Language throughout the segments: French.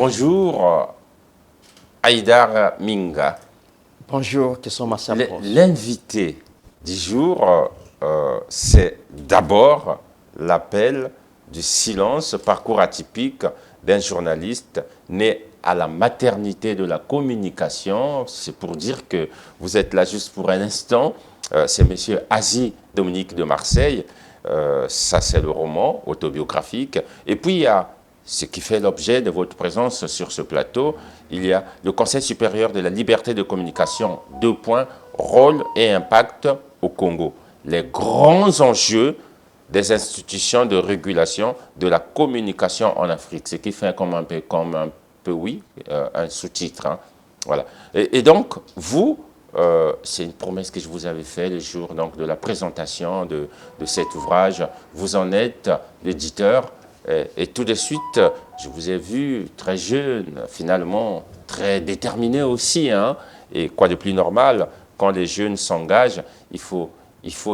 Bonjour, Haïdar Minga. Bonjour, que sont ma s'approche. L'invité du jour, c'est d'abord l'appel du silence, parcours atypique d'un journaliste né à la maternité de la communication. C'est pour dire que vous êtes là juste pour un instant. C'est monsieur Azy Dominique de Marseille. Ça, c'est le roman autobiographique. Et puis, il y a ce qui fait l'objet de votre présence sur ce plateau. Il y a le Conseil supérieur de la liberté de communication, 2 points, rôle et impact au Congo. Les grands enjeux des institutions de régulation de la communication en Afrique, ce qui fait comme un peu oui, un sous-titre. Hein. Voilà. Et donc, vous, c'est une promesse que je vous avais faite le jour donc, de la présentation de cet ouvrage. Vous en êtes l'éditeur. Et tout de suite, je vous ai vu très jeune, finalement très déterminé aussi. Hein. Et quoi de plus normal, quand les jeunes s'engagent, il faut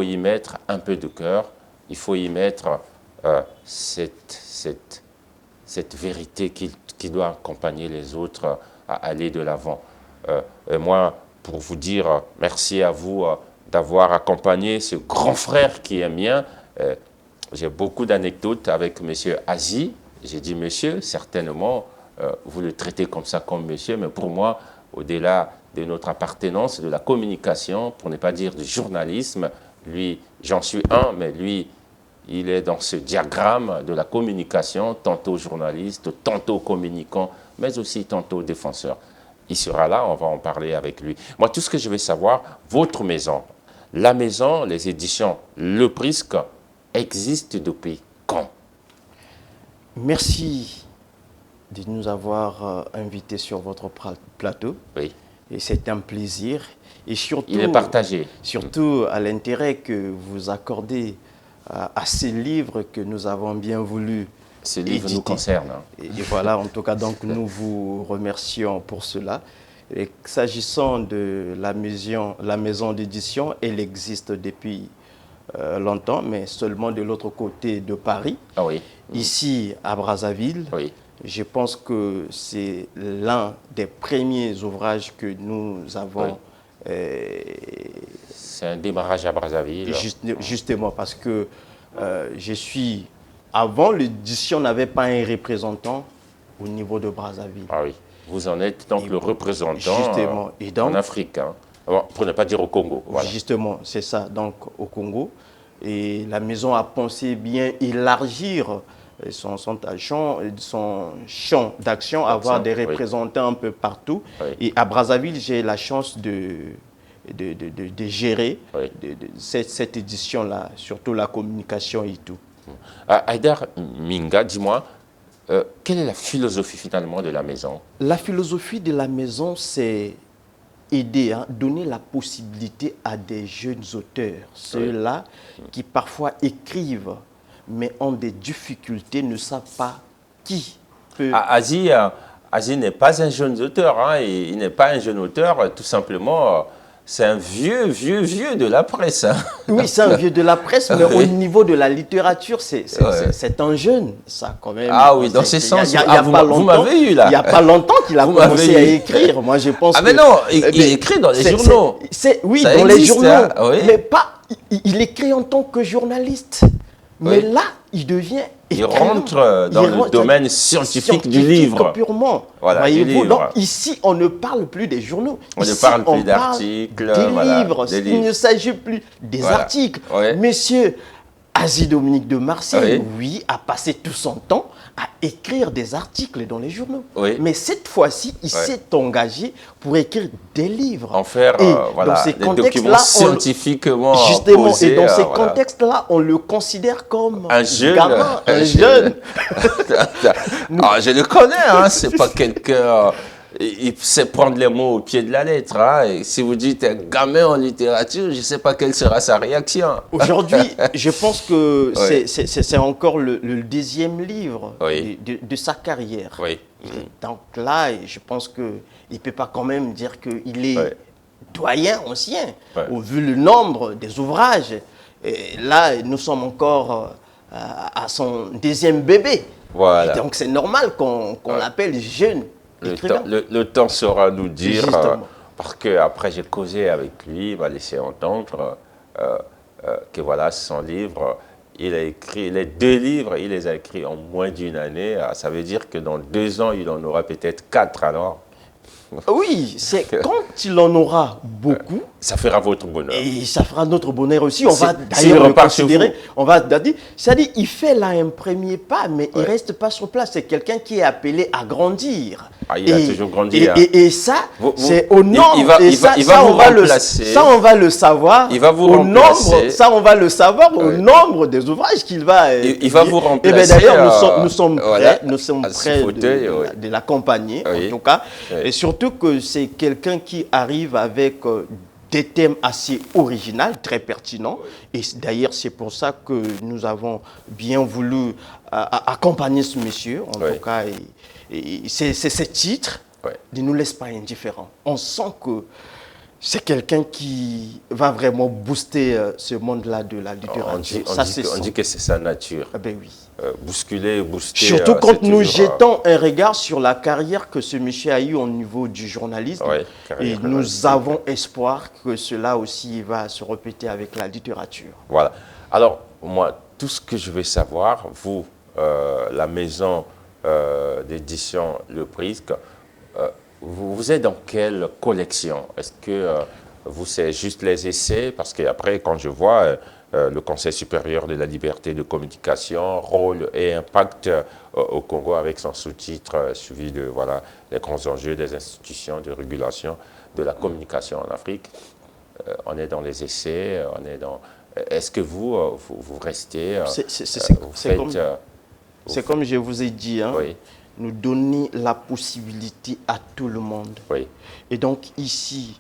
y mettre un peu de cœur, il faut y mettre cette vérité qui doit accompagner les autres à aller de l'avant. Et moi, pour vous dire merci à vous d'avoir accompagné ce grand frère qui est mien. J'ai beaucoup d'anecdotes avec monsieur Azy. J'ai dit monsieur, certainement, vous le traitez comme ça, comme monsieur, mais pour moi, au-delà de notre appartenance, de la communication, pour ne pas dire du journalisme, lui, j'en suis un, mais lui, il est dans ce diagramme de la communication, tantôt journaliste, tantôt communicant, mais aussi tantôt défenseur. Il sera là, on va en parler avec lui. Moi, tout ce que je veux savoir, votre maison, la maison, les éditions Le Prisque, existe depuis quand? Merci de nous avoir invités sur votre plateau. Oui. Et c'est un plaisir. Et surtout, il est partagé. Surtout à l'intérêt que vous accordez à ces livres que nous avons bien voulu Ces livres éditer. nous concernent. Hein. Et voilà, en tout cas, donc nous vous remercions pour cela. Et s'agissant de la maison d'édition, elle existe depuis longtemps, mais seulement de l'autre côté de Paris. Ah oui. Ici, à Brazzaville, oui. Je pense que c'est l'un des premiers ouvrages que nous avons. Oui. C'est un démarrage à Brazzaville. Justement, parce que je suis... Avant l'édition, n'avait pas un représentant au niveau de Brazzaville. Ah oui. Vous en êtes donc le représentant justement. Et donc, en Afrique. Hein. Pour ne pas dire au Congo. Voilà. Justement, c'est ça, donc au Congo. Et la maison a pensé bien élargir son champ d'action, avoir des représentants un peu partout. Oui. Et à Brazzaville, j'ai la chance de gérer cette édition-là, surtout la communication et tout. Haïdar Minga, dis-moi, quelle est la philosophie finalement de la maison? La philosophie de la maison, c'est aider, donner la possibilité à des jeunes auteurs, ceux-là qui parfois écrivent, mais ont des difficultés, ne savent pas qui peut... Azy n'est pas un jeune auteur, hein, il n'est pas un jeune auteur, tout simplement... C'est un vieux de la presse. Hein. Oui, c'est un vieux de la presse, mais au niveau de la littérature, c'est un jeune, ça, quand même. Ah oui, dans ce sens, vous m'avez eu là. Il n'y a pas longtemps qu'il a commencé à écrire. Moi, je pense mais non, il écrit dans les journaux. Oui, ça dans existe, les journaux, hein, oui. mais pas... Il écrit en tant que journaliste. Mais là, il devient... Il rentre dans le domaine scientifique du livre. Purement. Voilà, du livre. Donc ici, on ne parle plus des journaux. On ne parle plus d'articles. Des livres. Il ne s'agit plus des articles. Monsieur Azy Dominique de Marseille, a passé tout son temps à écrire des articles dans les journaux. Mais cette fois-ci, il s'est engagé pour écrire des livres. En faire des documents scientifiquement justement, posés, et dans ces contextes-là, on le considère comme un jeune. Gamin, un jeune. Je le connais, hein, c'est pas quelqu'un... Il sait prendre les mots au pied de la lettre. Hein, et si vous dites un gamin en littérature, je ne sais pas quelle sera sa réaction. Aujourd'hui, je pense que c'est encore le deuxième livre de sa carrière. Donc là, je pense qu'il ne peut pas quand même dire qu'il est doyen ancien, au vu le nombre des ouvrages. Et là, nous sommes encore à son deuxième bébé. Voilà. Et donc c'est normal qu'on l'appelle jeune écrivain. Le temps saura nous dire, parce qu'après j'ai causé avec lui, il m'a laissé entendre que voilà, son livre, il a écrit les 2 livres, il les a écrits en moins d'1 année. Ça veut dire que dans 2 ans, il en aura peut-être 4 alors. Oui, c'est quand il en aura beaucoup. Ça fera votre bonheur. Et ça fera notre bonheur aussi. On va d'ailleurs le considérer. On va dire, c'est-à-dire, il fait là un premier pas, mais il ne reste pas sur place. C'est quelqu'un qui est appelé à grandir. Ah, il a toujours grandi. Et ça, c'est au nombre. Ça, on va le savoir. Il va vous remplacer. Ça, on va le savoir au nombre des ouvrages qu'il va. Il va vous remplacer. Et bien d'ailleurs, nous sommes prêts de l'accompagner, en tout cas. Et surtout que c'est quelqu'un qui arrive avec des thèmes assez originaux, très pertinents. Et d'ailleurs, c'est pour ça que nous avons bien voulu accompagner ce monsieur, en tout cas. Et ce titre ne nous laisse pas indifférents. On sent que c'est quelqu'un qui va vraiment booster ce monde-là de la littérature. On dit que c'est sa nature. Ah ben oui. Bousculer, booster. Surtout quand nous jetons un regard sur la carrière que ce monsieur a eue au niveau du journalisme. Et nous avons espoir que cela aussi va se répéter avec la littérature. Voilà. Alors, moi, tout ce que je veux savoir, vous, la maison d'édition Le Prisque, vous êtes dans quelle collection? Est-ce que vous, c'est juste les essais? Parce qu'après, quand je vois le Conseil supérieur de la liberté de communication, rôle et impact au Congo avec son sous-titre suivi de voilà, les grands enjeux des institutions de régulation de la communication en Afrique, on est dans les essais, on est dans... Est-ce que vous restez... C'est comme je vous ai dit, hein, nous donner la possibilité à tout le monde. Et donc ici,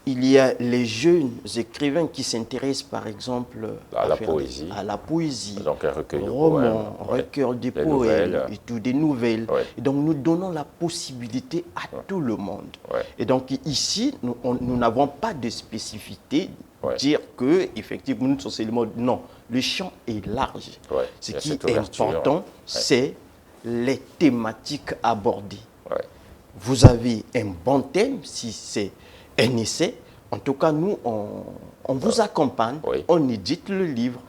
il y a les jeunes écrivains qui s'intéressent par exemple à la poésie. Donc un recueil de romans, recueil de poèmes et tout, des nouvelles. Et donc nous donnons la possibilité à tout le monde. Et donc ici, nous n'avons pas de spécificité, dire que effectivement nous sommes seulement... Non, le champ est large. Ce qui est important, c'est les thématiques abordées. Vous avez un bon thème, si c'est un essai. En tout cas, nous, on vous accompagne, on édite le livre.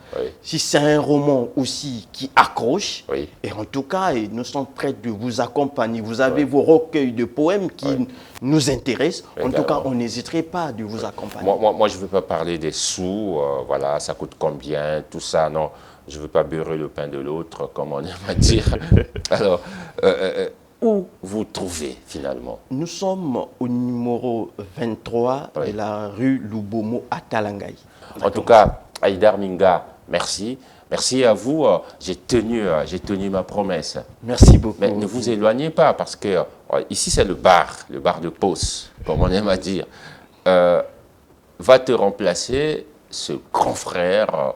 Si c'est un roman aussi qui accroche, et en tout cas, nous sommes prêts de vous accompagner. Vous avez vos recueils de poèmes qui nous intéressent. En tout cas, on n'hésiterait pas de vous accompagner. Moi, je ne veux pas parler des sous, voilà, ça coûte combien, tout ça, non. Je ne veux pas beurrer le pain de l'autre, comme on aime à dire. Alors, où vous trouvez finalement? Nous sommes au numéro 23 de la rue Lubomo à Talangaï. En tout cas, Haïdar Minga, merci. Merci à vous. J'ai tenu ma promesse. Merci beaucoup. Mais ne vous éloignez pas parce que ici c'est le bar de pause, comme on aime à dire. Va te remplacer ce grand frère.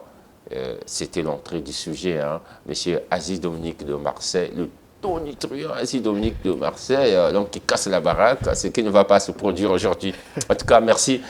C'était l'entrée du sujet, hein, Monsieur Aziz Dominique de Marseille, le tonitruant Aziz Dominique de Marseille, donc qui casse la baraque, ce qui ne va pas se produire aujourd'hui. En tout cas, merci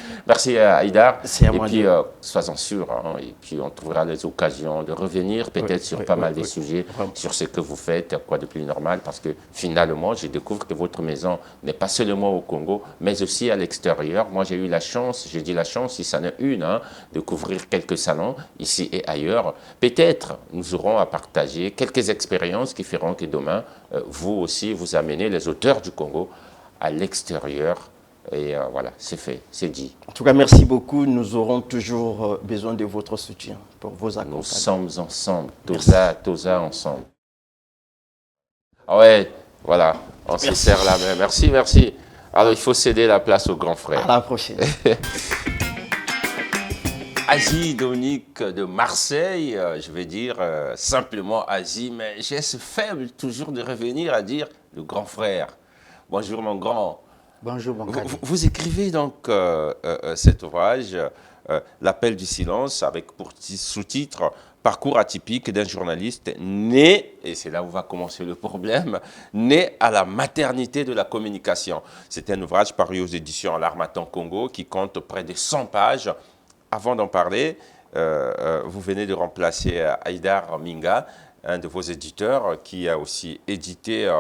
à Haïdar. Et puis, sois-en sûr, hein, et puis on trouvera les occasions de revenir peut-être sur pas mal de sujets, sur ce que vous faites, quoi de plus normal, parce que finalement, je découvre que votre maison n'est pas seulement au Congo, mais aussi à l'extérieur. Moi, j'ai eu la chance, j'ai dit la chance, si ça n'est une, hein, de couvrir quelques salons ici et ailleurs. Peut-être nous aurons à partager quelques expériences qui feront que demain, vous aussi, vous amenez les auteurs du Congo à l'extérieur. Et voilà, c'est fait, c'est dit. En tout cas, merci beaucoup. Nous aurons toujours besoin de votre soutien pour vos accompagnements. Nous sommes ensemble, Toza ensemble. Ah ouais, voilà, on se serre la main. Merci. Alors, il faut céder la place au grand frère. À la prochaine. Aziz Dominique de Marseille, je vais dire simplement Aziz, mais j'ai ce faible toujours de revenir à dire le grand frère. Bonjour mon grand. Bonjour mon grand. Vous écrivez donc cet ouvrage, L'appel du silence, avec pour sous-titre Parcours atypique d'un journaliste né, et c'est là où va commencer le problème, né à la maternité de la communication. C'est un ouvrage paru aux éditions L'Harmattan Congo qui compte près de 100 pages. Avant d'en parler, vous venez de remplacer Haïdar Minga. un de vos éditeurs qui a aussi édité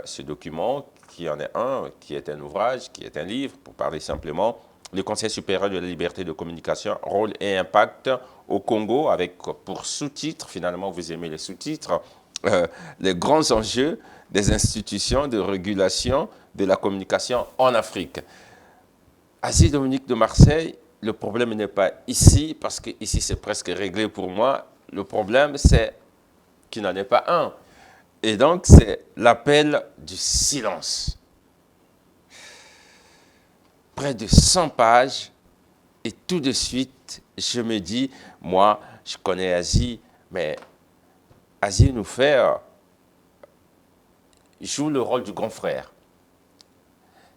ce document, qui en est un, qui est un ouvrage, qui est un livre, pour parler simplement, le Conseil supérieur de la liberté de communication, rôle et impact au Congo, avec pour sous-titre, finalement vous aimez les sous-titres, les grands enjeux des institutions de régulation de la communication en Afrique. Asie Dominique de Marseille, le problème n'est pas ici, parce que ici c'est presque réglé pour moi. Le problème, c'est qu'il n'en est pas un. Et donc, c'est l'appel du silence. Près de 100 pages, et tout de suite, je me dis, moi, je connais Asie, mais Asie nous fait, joue le rôle du grand frère.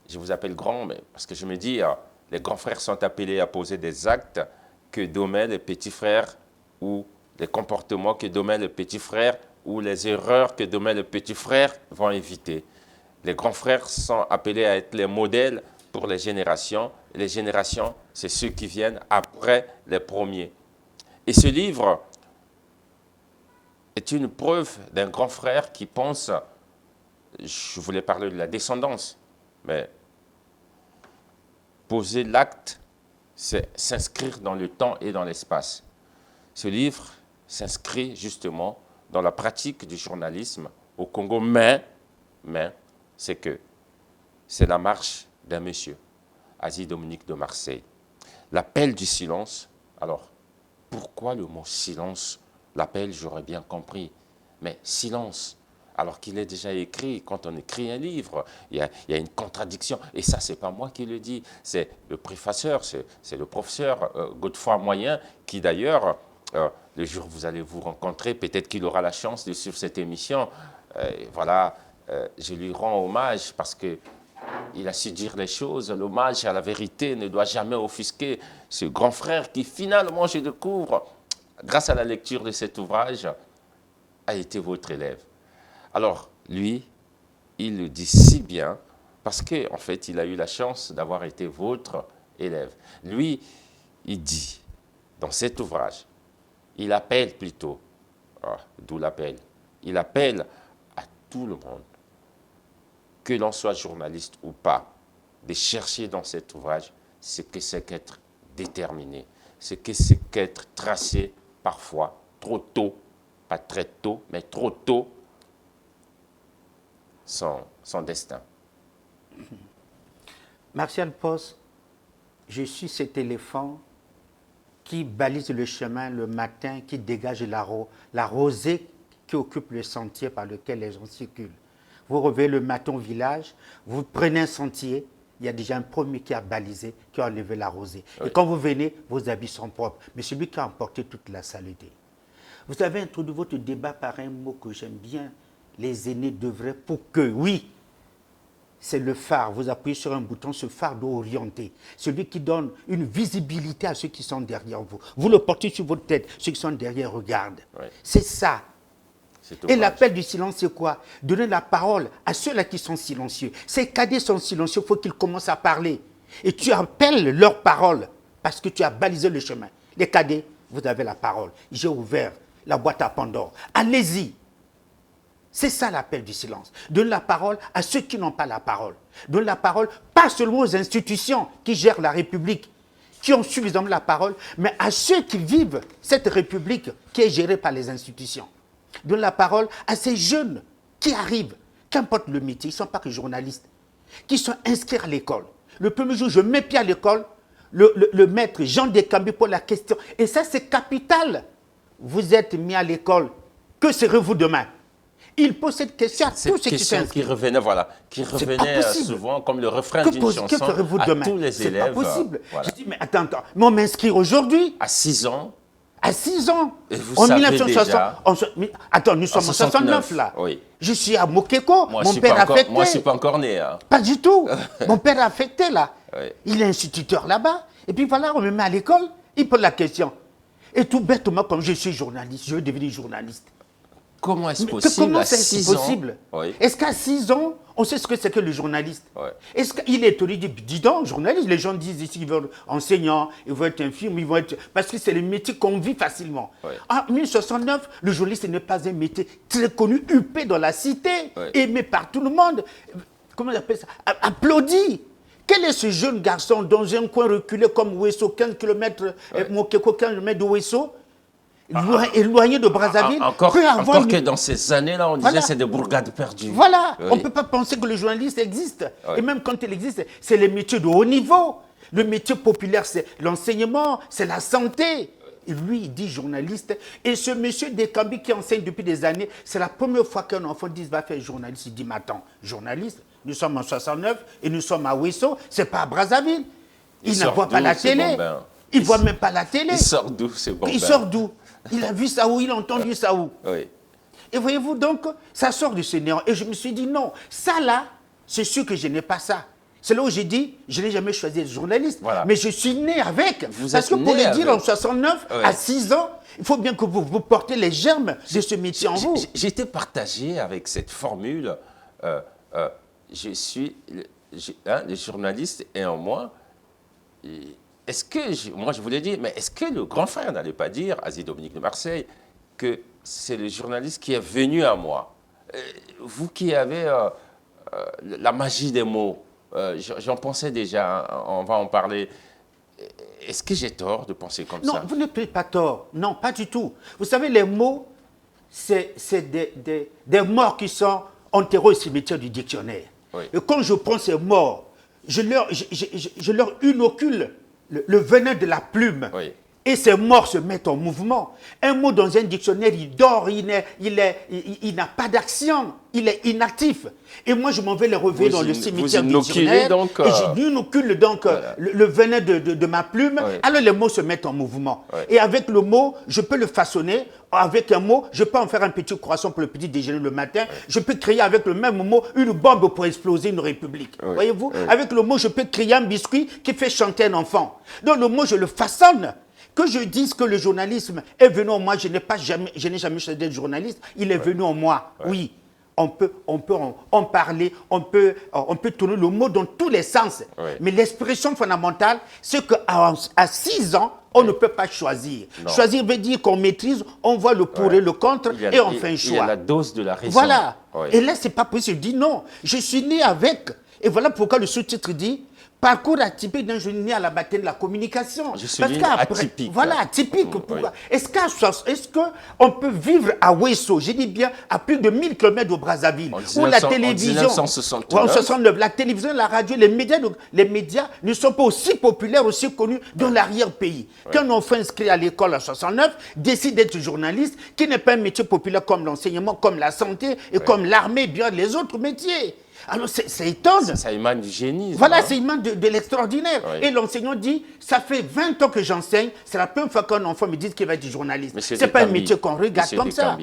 Je vous appelle grand, mais parce que je me dis, les grands frères sont appelés à poser des actes que domaient les petits frères, ou les comportements que domaient les petits frères, ou les erreurs que domaient les petits frères vont éviter. Les grands frères sont appelés à être les modèles pour les générations. Et les générations, c'est ceux qui viennent après les premiers. Et ce livre est une preuve d'un grand frère qui pense, je voulais parler de la descendance, mais poser l'acte, c'est s'inscrire dans le temps et dans l'espace. Ce livre s'inscrit justement dans la pratique du journalisme au Congo, mais c'est que c'est la marche d'un monsieur, Asie Dominique de Marseille. L'appel du silence, alors pourquoi le mot silence? L'appel, j'aurais bien compris, mais silence, alors qu'il est déjà écrit, quand on écrit un livre, il y a une contradiction. Et ça, ce n'est pas moi qui le dis, c'est le préfaceur, c'est le professeur Godefroy Moyen, qui d'ailleurs, le jour où vous allez vous rencontrer, peut-être qu'il aura la chance de suivre cette émission. Voilà, je lui rends hommage parce qu'il a su dire les choses. L'hommage à la vérité ne doit jamais offusquer ce grand frère qui, finalement, je découvre, grâce à la lecture de cet ouvrage, a été votre élève. Alors, lui, il le dit si bien parce qu'en fait, il a eu la chance d'avoir été votre élève. Lui, il dit, dans cet ouvrage, il appelle plutôt, d'où l'appel, il appelle à tout le monde, que l'on soit journaliste ou pas, de chercher dans cet ouvrage ce que c'est qu'être déterminé, ce que c'est qu'être tracé parfois trop tôt, pas très tôt, mais trop tôt, son destin. Martial Posse, je suis cet éléphant qui balise le chemin le matin, qui dégage la rosée qui occupe le sentier par lequel les gens circulent. Vous revenez le matin au village, vous prenez un sentier, il y a déjà un premier qui a balisé, qui a enlevé la rosée. Oui. Et quand vous venez, vos habits sont propres. Mais celui qui a emporté toute la saleté. Vous avez introduit votre débat par un mot que j'aime bien. Les aînés devraient, pour que, oui, c'est le phare. Vous appuyez sur un bouton, ce phare doit orienter. Celui qui donne une visibilité à ceux qui sont derrière vous. Vous le portez sur votre tête, ceux qui sont derrière regardent. Oui. C'est ça. Et l'appel du silence, c'est quoi? Donner la parole à ceux-là qui sont silencieux. Ces cadets sont silencieux, il faut qu'ils commencent à parler. Et tu appelles leur parole parce que tu as balisé le chemin. Les cadets, vous avez la parole. J'ai ouvert la boîte à Pandore. Allez-y. C'est ça l'appel du silence. Donne la parole à ceux qui n'ont pas la parole. Donne la parole pas seulement aux institutions qui gèrent la République, qui ont suffisamment la parole, mais à ceux qui vivent cette République qui est gérée par les institutions. Donne la parole à ces jeunes qui arrivent, qu'importe le métier, ils ne sont pas que journalistes, qui sont inscrits à l'école. Le premier jour, je mets pied à l'école, le maître Jean Descambi pose la question. Et ça, c'est capital. Vous êtes mis à l'école, que serez-vous demain? Il pose cette question à tous ceux qui sont inscrits. Qui revenait, voilà, qui revenait souvent comme le refrain d'une chanson que ferez-vous demain? À tous les élèves. C'est pas possible. Voilà. Je dis, mais attends, mais on m'inscrire aujourd'hui. À 6 ans. À 6 ans. Et vous en 1960. Attends, nous sommes en 69 là. Oui. Je suis à Mokeko. Mon père a affecté. Moi, je ne suis pas encore né. Hein. Pas du tout. Mon père a affecté là. Oui. Il est instituteur là-bas. Et puis voilà, on me met à l'école. Il pose la question. Et tout bêtement, comme je suis journaliste, je veux devenir journaliste. Comment est-ce possible? Comment c'est possible? Oui. Est-ce qu'à 6 ans, On sait ce que c'est que le journaliste. Ouais. Est-ce qu'il est autorisé? Dis donc, journaliste, les gens disent ici qu'ils veulent enseignants, ils veulent être infirmiers, ils vont être... Parce que c'est le métier qu'on vit facilement. Ouais. En 1969, le journaliste n'est pas un métier très connu, huppé dans la cité, aimé par tout le monde. Comment on appelle ça? Applaudi. Quel est ce jeune garçon dans un coin reculé comme Ouesso, 15 km, Mokeko, 15 km de Ouesso, éloigné de Brazzaville? Encore que dans ces années-là, on disait c'est des bourgades perdues. Voilà, on ne peut pas penser que le journaliste existe. Et même quand il existe, c'est les métiers de haut niveau. Le métier populaire, c'est l'enseignement, c'est la santé. Et lui, il dit journaliste. Et ce monsieur Dekambi qui enseigne depuis des années, c'est la première fois qu'un enfant dit va faire journaliste. Il dit, mais attends, journaliste, nous sommes en 69 et nous sommes à Ouesso, c'est pas à Brazzaville. Il ne voit pas la télé. Il ne voit même pas la télé. Il sort d'où, c'est bon. Il sort d'où? Il a vu ça où? Il a entendu ça où? Oui. Et voyez-vous, donc, ça sort de ce néant. Et je me suis dit, non, ça là, c'est sûr que je n'ai pas ça. C'est là où j'ai dit, je n'ai jamais choisi d'être journaliste. Voilà. Mais je suis né avec. Parce que né pour le dire avec. en 69, à 6 ans, il faut bien que vous portez les germes de ce métier en vous. J'étais partagé avec cette formule. Je suis le journaliste est en moi. Est-ce que, moi je voulais dire, mais est-ce que le grand frère n'allait pas dire, Asie Dominique de Marseille, que c'est le journaliste qui est venu à moi? Vous qui avez la magie des mots, j'en pensais déjà, on va en parler. Est-ce que j'ai tort de penser comme ça? Non, vous n'avez pas tort. Non, pas du tout. Vous savez, les mots, c'est des morts qui sont enterrés au cimetière du dictionnaire. Oui. Et quand je prends ces morts, je leur inocule le venin de la plume. Oui. Et ces morts se mettent en mouvement. Un mot dans un dictionnaire, il dort, il n'a pas d'action, il est inactif. Et moi, je m'en vais les reveiller dans le cimetière du dictionnaire. Donc, et j'inocule donc le venin de ma plume. Oui. Alors les mots se mettent en mouvement. Oui. Et avec le mot, je peux le façonner. Avec un mot, je peux en faire un petit croissant pour le petit déjeuner le matin. Oui. Je peux créer avec le même mot une bombe pour exploser une république. Oui. Voyez-vous? Oui. Avec le mot, je peux créer un biscuit qui fait chanter un enfant. Donc le mot, je le façonne. Que je dise que le journalisme est venu en moi, je n'ai jamais choisi d'être journaliste, il est venu en moi, oui. On peut en parler, on peut tourner le mot dans tous les sens. Oui. Mais l'expression fondamentale, c'est qu'à 6 ans, on ne peut pas choisir. Non. Choisir veut dire qu'on maîtrise, on voit le pour et le contre, et on fait un choix. Il y a la dose de la raison. Voilà. Oui. Et là, c'est pas possible. Je dis non, je suis né avec. Et voilà pourquoi le sous-titre dit parcours atypique d'un jeune né à la bataille de la communication. Je suis atypique. Voilà, atypique. Oui. Est-ce qu'on peut vivre à Ouesso, je dis bien à plus de 1000 km de Brazzaville, où la télévision, en 1969, la télévision, la radio, les médias ne sont pas aussi populaires, aussi connus dans l'arrière-pays. Qu'un enfant inscrit à l'école en 69 décide d'être journaliste, qui n'est pas un métier populaire comme l'enseignement, comme la santé et comme l'armée, bien les autres métiers. Alors, c'est étonnant. Ça émane du génie. Voilà, ça émane de l'extraordinaire. Oui. Et l'enseignant dit, ça fait 20 ans que j'enseigne, c'est la première fois qu'un enfant me dit qu'il va être journaliste. Ce n'est pas un métier qu'on regarde comme ça.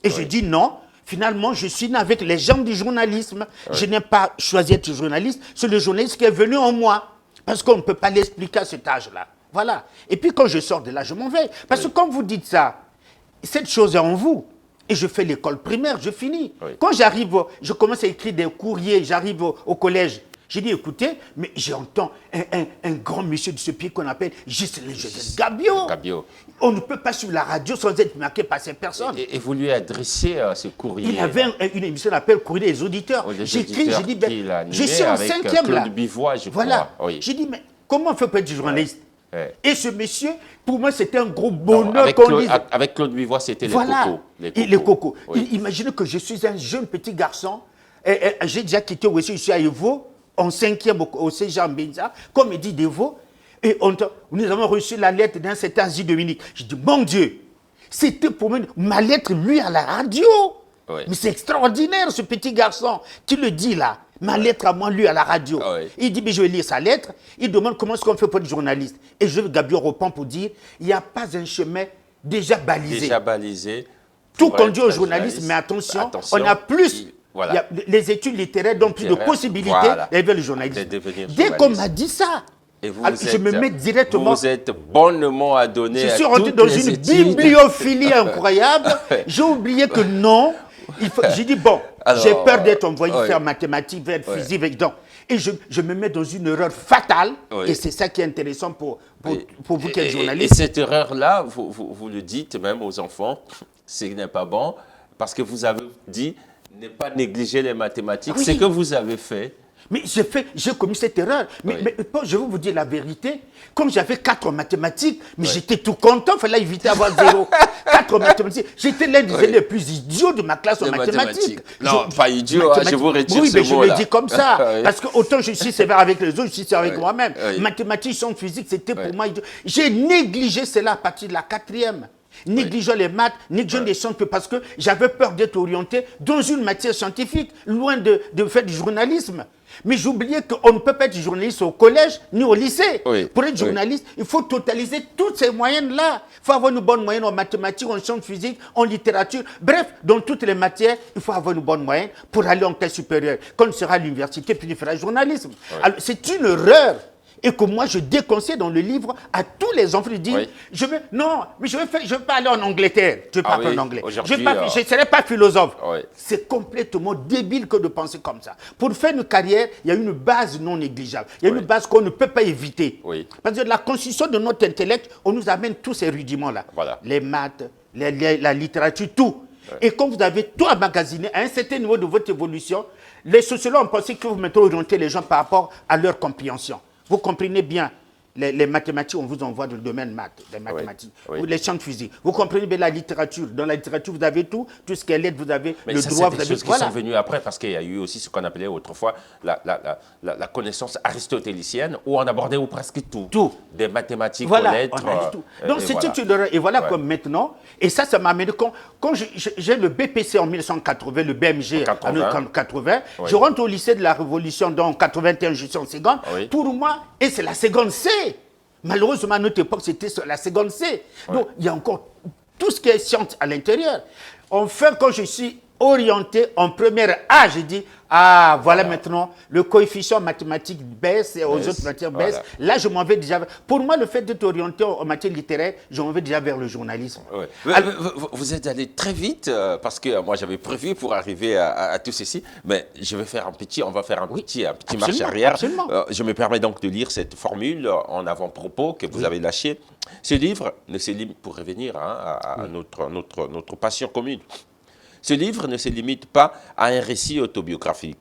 Et je dis non, finalement, je suis né avec les jambes du journalisme. Je n'ai pas choisi d'être journaliste, c'est le journaliste qui est venu en moi. Parce qu'on ne peut pas l'expliquer à cet âge-là. Voilà. Et puis quand je sors de là, je m'en vais. Parce que quand vous dites ça, cette chose est en vous. Et je fais l'école primaire, je finis. Oui. Quand j'arrive, je commence à écrire des courriers, j'arrive au collège. J'ai dit, écoutez, mais j'entends un grand monsieur de ce pays qu'on appelle Gisèle Gabio. On ne peut pas suivre la radio sans être marqué par ces personnes. Et vous lui adressez ce courrier. Il avait une émission qui s'appelle Courrier des auditeurs. J'écris, j'ai dit, je suis en 5e là. Claude Bivois, je voilà. crois. Oui. J'ai dit, mais comment on fait pour être journaliste? Et ce monsieur, pour moi, c'était un gros bonheur qu'on dise. Avec Claude Bivois, c'était voilà. Les cocos. Oui. Imaginez que je suis un jeune petit garçon. J'ai déjà quitté Ouesso, je suis à Evo, en 5e au Cégep Benza, comme il dit Devo. Et nous avons reçu la lettre d'un certain Asie Dominique. Je dis, mon Dieu, c'était pour moi ma lettre, lui, à la radio. Oui. Mais c'est extraordinaire, ce petit garçon. Tu le dis là. Ma lettre à moi, lui, à la radio. Oui. Il dit, mais je vais lire sa lettre. Il demande comment est-ce qu'on fait pour être journaliste. Et je Gabio reprend pour dire, il n'y a pas un chemin déjà balisé. Déjà balisé. Tout conduit au journalisme, mais attention, on a plus... Voilà. Les études littéraires donnent plus de possibilités d'élever le journalisme. Dès qu'on m'a dit ça, je me mets directement... Vous êtes bonnement adonné à toutes les études. Je suis rentré dans une bibliophilie incroyable. J'ai oublié que non... J'ai dit, bon, j'ai peur d'être envoyé faire mathématiques, faire physique. Et je me mets dans une erreur fatale. Et c'est ça qui est intéressant pour vous qui êtes journaliste. Et cette erreur-là, vous le dites même aux enfants, ce n'est pas bon, parce que vous avez dit ne pas négliger les mathématiques. Oui. Ce que vous avez fait. Mais j'ai commis cette erreur. Mais je vais vous dire la vérité. Comme j'avais 4 en mathématiques, mais j'étais tout content, il fallait éviter d'avoir 0. 4 en mathématiques. J'étais l'un des élèves les plus idiots de ma classe en mathématiques. Non, pas idiot, je vous retire ce mot-là. Oui, mais je le dis comme ça. Oui. Parce que autant je suis sévère avec les autres, je suis sévère avec moi-même. Mathématiques, sciences physiques, c'était pour moi idiot. J'ai négligé cela à partir de la 4e. Négligeant les maths, négligeant les sciences, parce que j'avais peur d'être orienté dans une matière scientifique, loin de faire du journalisme. Mais j'oubliais qu'on ne peut pas être journaliste au collège ni au lycée. Pour être journaliste, il faut totaliser toutes ces moyennes-là. Il faut avoir une bonne moyenne en mathématiques, en sciences physiques, en littérature. Bref, dans toutes les matières, il faut avoir une bonne moyenne pour aller en classe supérieure. Quand on sera à l'université, puis il fera le journalisme. Alors, c'est une erreur. Et que moi, je déconseille dans le livre à tous les enfants de dire, je veux pas aller en Angleterre. Je ne veux pas apprendre l'anglais. Je ne serai pas philosophe. C'est complètement débile que de penser comme ça. Pour faire une carrière, il y a une base non négligeable. Il y a une base qu'on ne peut pas éviter. Parce que la constitution de notre intellect, on nous amène tous ces rudiments-là. Les maths, la littérature, tout. Et quand vous avez tout emmagasiné à un certain niveau de votre évolution, les sociologues ont pensé que vous mettez orienter les gens par rapport à leur compréhension. Vous comprenez bien, les mathématiques, on vous envoie dans le domaine maths, les mathématiques, les sciences physiques. Vous comprenez bien la littérature. Dans la littérature, vous avez tout ce qui est lettre, vous avez le droit, vous avez... Mais c'est des choses qui sont venues après, parce qu'il y a eu aussi ce qu'on appelait autrefois la connaissance aristotélicienne, où on abordait presque tout. Des mathématiques aux lettres. On a dit tout. Donc c'était une erreur. Et voilà comme maintenant, et ça m'a amené, quand j'ai le BPC en 1980, le BMG en 1980, je rentre au lycée de la Révolution, donc en 81, je suis en seconde. Pour moi, et c'est la seconde C. Malheureusement, à notre époque, c'était la seconde C. Donc, il y a encore tout ce qui est science à l'intérieur. Enfin, quand je suis orienté en première A, j'ai dit, voilà maintenant, le coefficient mathématique baisse et aux autres matières baisse. Là, je m'en vais déjà... Pour moi, le fait d'être orienté en matière littéraire, je m'en vais déjà vers le journalisme. Alors, vous êtes allé très vite, parce que moi, j'avais prévu pour arriver à tout ceci, mais on va faire un petit marche arrière. Je me permets donc de lire cette formule en avant-propos que vous avez lâchée. Ce livre ne se limite, pour revenir à notre passion commune, ce livre ne se limite pas à un récit autobiographique.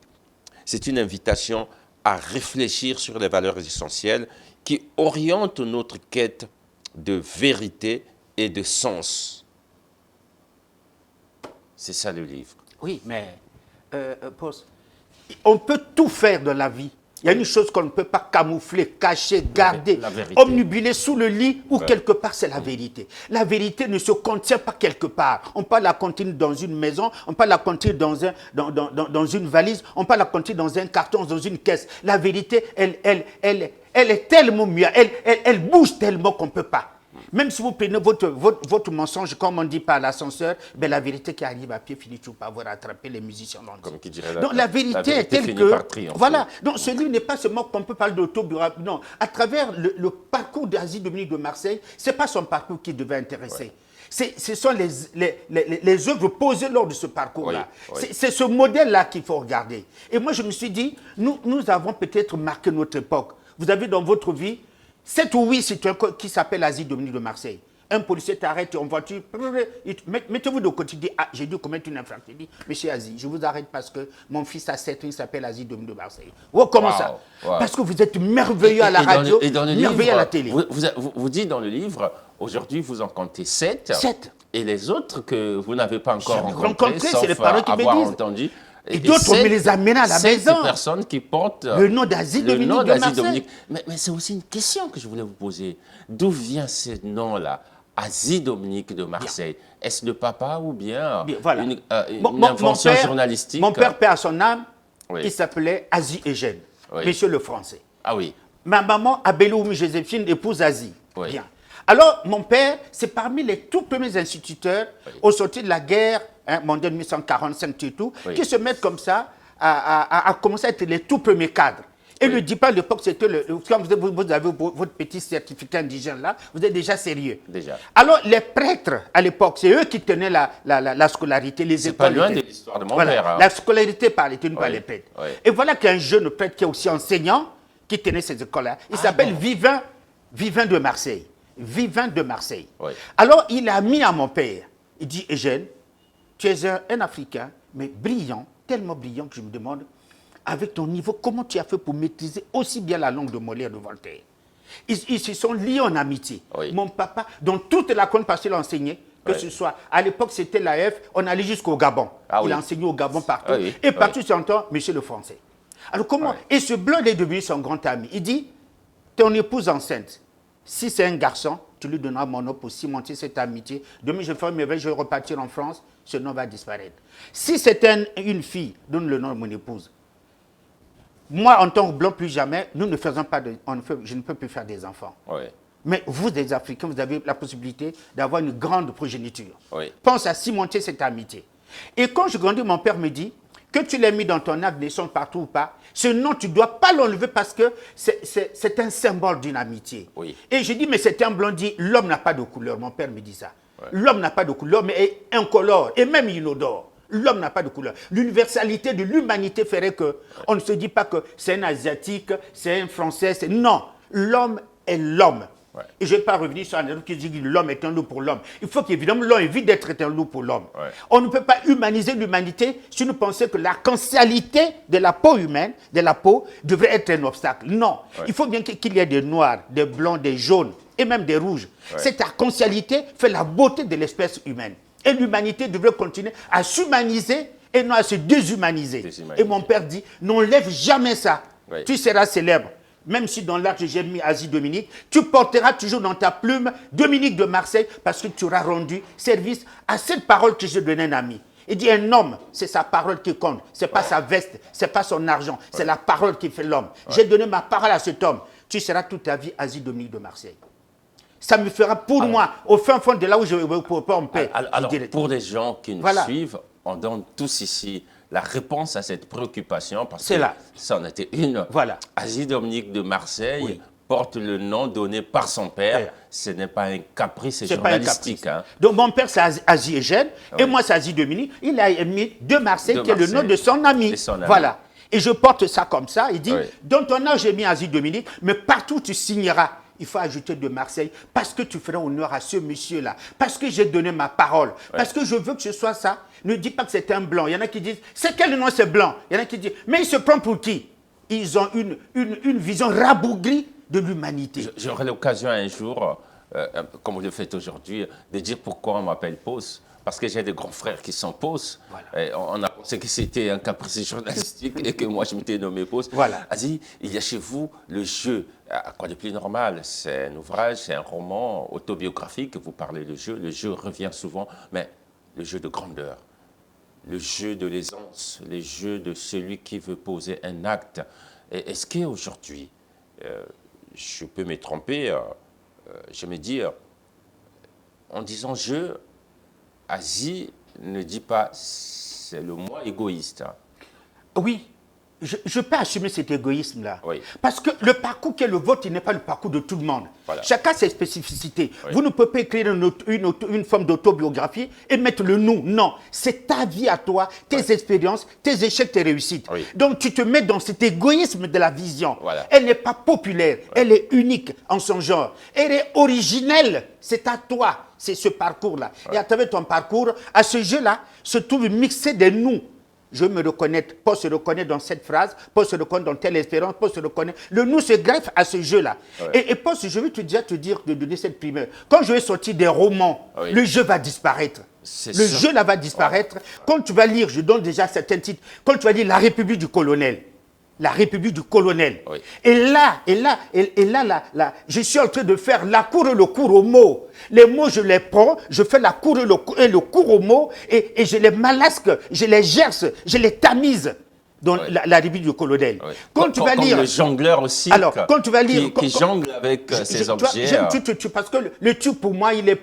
C'est une invitation à réfléchir sur les valeurs essentielles qui orientent notre quête de vérité et de sens. C'est ça le livre. Oui, mais on peut tout faire dans la vie. Il y a une chose qu'on ne peut pas camoufler, cacher, garder, omnubiler sous le lit ou quelque part, c'est la vérité. La vérité ne se contient pas quelque part. On peut la contenir dans une maison, on peut la contenir dans une valise, on peut la contenir dans un carton, dans une caisse. La vérité, elle est tellement mieux, elle bouge tellement qu'on ne peut pas. Même si vous prenez votre mensonge, comme on dit par l'ascenseur, ben la vérité qui arrive à pied finit toujours par avoir rattrapé les musiciens. Comme qui dirait donc la vérité est telle que... Voilà. Donc ce livre n'est pas seulement qu'on peut parler d'autobiographie. Non. À travers le parcours d'Asie Dominique de Marseille, ce n'est pas son parcours qui devait intéresser. Ce sont les œuvres posées lors de ce parcours-là. C'est ce modèle-là qu'il faut regarder. Et moi, je me suis dit, nous avons peut-être marqué notre époque. Vous avez dans votre vie 7 ou 8 citoyens qui s'appellent Asie Dominique de Marseille. Un policier t'arrête en voiture, mettez-vous de côté, dit, j'ai dû commettre une infraction. Il dit, monsieur Asie, je vous arrête parce que mon fils a 7 ans, il s'appelle Asie Dominique de Marseille. Comment ça? Parce que vous êtes merveilleux à la radio, merveilleux à la télé. Vous dites dans le livre, aujourd'hui vous en comptez 7. Et les autres que vous n'avez pas encore rencontrés, c'est les parents qui me disent. Entendu. Et d'autres, on me les amène à la maison. C'est personnes qui portent le nom d'Asie Dominique de Marseille. Mais c'est aussi une question que je voulais vous poser. D'où vient ce nom-là, Asie Dominique de Marseille? Est-ce le papa ou bien une invention journalistique? Mon père, perd son âme, il s'appelait Asie Eugène, monsieur le français. Ah oui. Ma maman, Abéloumi Joséphine, épouse Asie. Bien. Alors, mon père, c'est parmi les tout premiers instituteurs au sortir de la guerre mondiale 1945 et tout, qui se mettent comme ça à commencer à être les tout premiers cadres. Et ne dis pas à l'époque, c'était quand vous avez votre petit certificat indigène là, vous êtes déjà sérieux. Déjà. Alors, les prêtres, à l'époque, c'est eux qui tenaient la scolarité, les écoles. C'est pas loin de l'histoire de mon père. Hein. La scolarité tenue par les prêtres. Oui. Et voilà qu'un jeune prêtre qui est aussi enseignant, qui tenait ces écoles-là, il s'appelle Vivin de Marseille. Vivin de Marseille. Oui. Alors, il a mis à mon père, il dit, Eugène, tu es un Africain, mais brillant, tellement brillant que je me demande, avec ton niveau, comment tu as fait pour maîtriser aussi bien la langue de Molière, de Voltaire? Ils se sont liés en amitié. Oui. Mon papa, dans toute la côte parce qu'il a enseigné, que ce soit, à l'époque c'était l'AF, on allait jusqu'au Gabon. Il a enseigné au Gabon partout. Et partout, tu entends, monsieur le français. Alors comment? Et ce blanc est devenu son grand ami. Il dit, ton épouse enceinte, si c'est un garçon, tu lui donneras mon nom pour cimenter cette amitié. Demain, je ferai mes vœux, je vais repartir en France, ce nom va disparaître. Si c'est une fille, donne le nom de mon épouse. Moi, en tant que blanc, plus jamais, nous ne faisons pas je ne peux plus faire des enfants. Oui. Mais vous, des Africains, vous avez la possibilité d'avoir une grande progéniture. Oui. Pense à cimenter cette amitié. Et quand je grandis, mon père me dit, que tu l'aies mis dans ton acte de naissance partout ou pas, ce nom, tu ne dois pas l'enlever parce que c'est un symbole d'une amitié. Oui. Et je dis, mais c'est un blanc, dit, l'homme n'a pas de couleur. Mon père me dit ça. Ouais. L'homme n'a pas de couleur, mais est incolore et même inodore. L'homme n'a pas de couleur. L'universalité de l'humanité ferait qu'on ne se dit pas que c'est un Asiatique, c'est un Français. Non, l'homme est l'homme. Ouais. Et je ne vais pas revenir sur un autre qui dit que l'homme est un loup pour l'homme. Il faut qu'évidemment l'homme évite d'être un loup pour l'homme. Ouais. On ne peut pas humaniser l'humanité si nous pensons que l'arc-en-cialité de la peau humaine, de la peau, devrait être un obstacle. Non, il faut bien qu'il y ait des noirs, des blancs, des jaunes et même des rouges. Cette arc-en-cialité fait la beauté de l'espèce humaine. Et l'humanité devrait continuer à s'humaniser et non à se déshumaniser. Et mon père dit, n'enlève jamais ça. Tu seras célèbre. Même si dans l'arc j'ai mis Asie Dominique, tu porteras toujours dans ta plume Dominique de Marseille parce que tu auras rendu service à cette parole que j'ai donnée à un ami. Il dit un homme, c'est sa parole qui compte. Ce n'est pas sa veste, ce n'est pas son argent, c'est la parole qui fait l'homme. J'ai donné ma parole à cet homme. Tu seras toute ta vie Asie Dominique de Marseille. Ça me fera pour moi, au fin fond de là où je ne pourrai pas en paix. Alors pour les gens qui nous suivent, on donne tous ici la réponse à cette préoccupation, parce que ça en était une. Voilà. Asie Dominique de Marseille porte le nom donné par son père. Ce n'est pas un caprice journalistique. Hein. Donc mon père c'est Asie Eugène, et moi c'est Asie Dominique. Il a mis de Marseille, qui est le nom de son ami. Voilà. Et je porte ça comme ça. Il dit, dans ton âge j'ai mis Asie Dominique, mais partout tu signeras. Il faut ajouter de Marseille parce que tu feras honneur à ce monsieur-là. Parce que j'ai donné ma parole. Parce que je veux que ce soit ça. Ne dis pas que c'est un blanc. Il y en a qui disent, c'est quel nom c'est blanc? Il y en a qui disent, mais il se prend pour qui? Ils ont une vision rabougrie de l'humanité. J'aurai l'occasion un jour, comme vous le faites aujourd'hui, de dire pourquoi on m'appelle Pos. Parce que j'ai des grands frères qui sont Pos. Voilà. On a pensé que c'était un caprice journalistique et que moi je m'étais nommé Pos. Voilà. Asie, il y a chez vous le jeu. Quoi de plus normal? C'est un ouvrage, c'est un roman autobiographique. Vous parlez de jeu. Le jeu revient souvent, mais le jeu de grandeur, le jeu de l'aisance, le jeu de celui qui veut poser un acte. Est-ce qu'aujourd'hui, je peux me tromper, je me dis, en disant jeu, Asie ne dit pas c'est le moi égoïste. Oui, je peux assumer cet égoïsme-là. Oui. Parce que le parcours qui est le vôtre, il n'est pas le parcours de tout le monde. Voilà. Chacun a ses spécificités. Oui. Vous ne pouvez pas écrire une forme d'autobiographie et mettre le nous. Non, c'est ta vie à toi, tes expériences, tes échecs, tes réussites. Oui. Donc tu te mets dans cet égoïsme de la vision. Voilà. Elle n'est pas populaire, elle est unique en son genre. Elle est originelle, c'est à toi. C'est ce parcours-là. Ouais. Et à travers ton parcours, à ce jeu-là, se trouve mixé des nous. Je me reconnais, Paul se reconnaît dans cette phrase, Paul se reconnaît dans telle espérance, Paul se reconnaît. Le nous se greffe à ce jeu-là. Ouais. Et Paul, je vais déjà te dire de donner cette primeur. Quand je vais sortir des romans, le jeu va disparaître. Le jeu là va disparaître. Ouais. Quand tu vas lire, je donne déjà certains titres, quand tu vas lire La République du colonel. La République du colonel. Oui. Et là, je suis en train de faire la cour et le cours aux mots. Les mots, je les prends, je fais la cour et le cours aux mots, et je les malasque, je les gerce, je les tamise dans la République du colonel. Oui. Quand tu vas lire... le jongleur aussi, alors, quand tu vas lire, qui jongle avec ses objets. J'aime tu, parce que le tu, pour moi, il est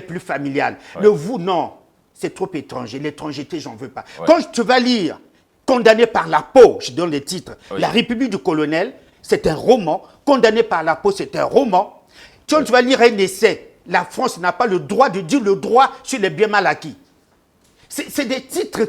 plus familial. Oui. Le vous, non. C'est trop étranger. L'étrangeté, j'en veux pas. Oui. Quand tu vas lire Condamné par la peau, je donne les titres. Oui. La République du colonel, c'est un roman. Condamné par la peau, c'est un roman. Quand tu vas lire un essai, la France n'a pas le droit de dire le droit sur les biens mal acquis. C'est des titres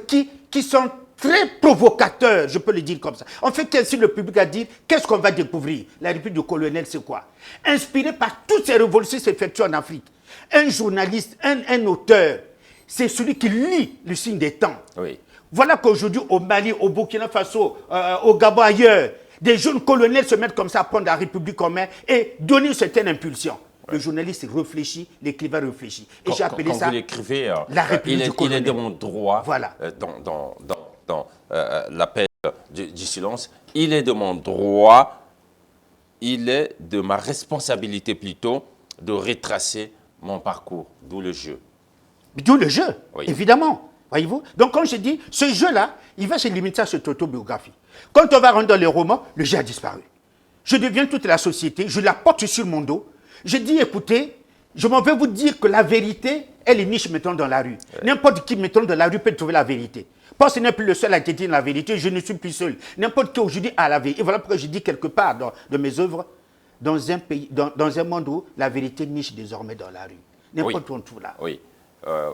qui sont très provocateurs, je peux le dire comme ça. On fait qu'ainsi le public a dit, qu'est-ce qu'on va découvrir? La République du colonel, c'est quoi? Inspiré par toutes ces révolutions qui s'effectuent en Afrique. Un journaliste, un auteur, c'est celui qui lit le signe des temps. Oui. Voilà qu'aujourd'hui, au Mali, au Burkina Faso, au Gabon, ailleurs, des jeunes colonels se mettent comme ça à prendre la République en main et donner une certaine impulsion. Le journaliste réfléchit, l'écrivain réfléchit. Et j'ai appelé ça vous l'écrivez, la République du colonel. Il est de mon droit, voilà. dans l'appel du silence, il est de mon droit, il est de ma responsabilité plutôt de retracer mon parcours, d'où le jeu. D'où le jeu, oui. Évidemment. Voyez-vous? Donc, quand je dis, ce jeu-là, il va se limiter à cette autobiographie. Quand on va rentrer dans les romans, le jeu a disparu. Je deviens toute la société, je la porte sur mon dos. Je dis, écoutez, je m'en vais vous dire que la vérité, elle est niche, mettons, dans la rue. Ouais. N'importe qui, mettons, dans la rue peut trouver la vérité. Parce que ce n'est plus le seul à te dire la vérité, je ne suis plus seul. N'importe qui aujourd'hui a la vérité. Et voilà pourquoi je dis quelque part dans mes œuvres, dans un pays, dans un monde où la vérité niche désormais dans la rue. N'importe où on trouve là. Oui.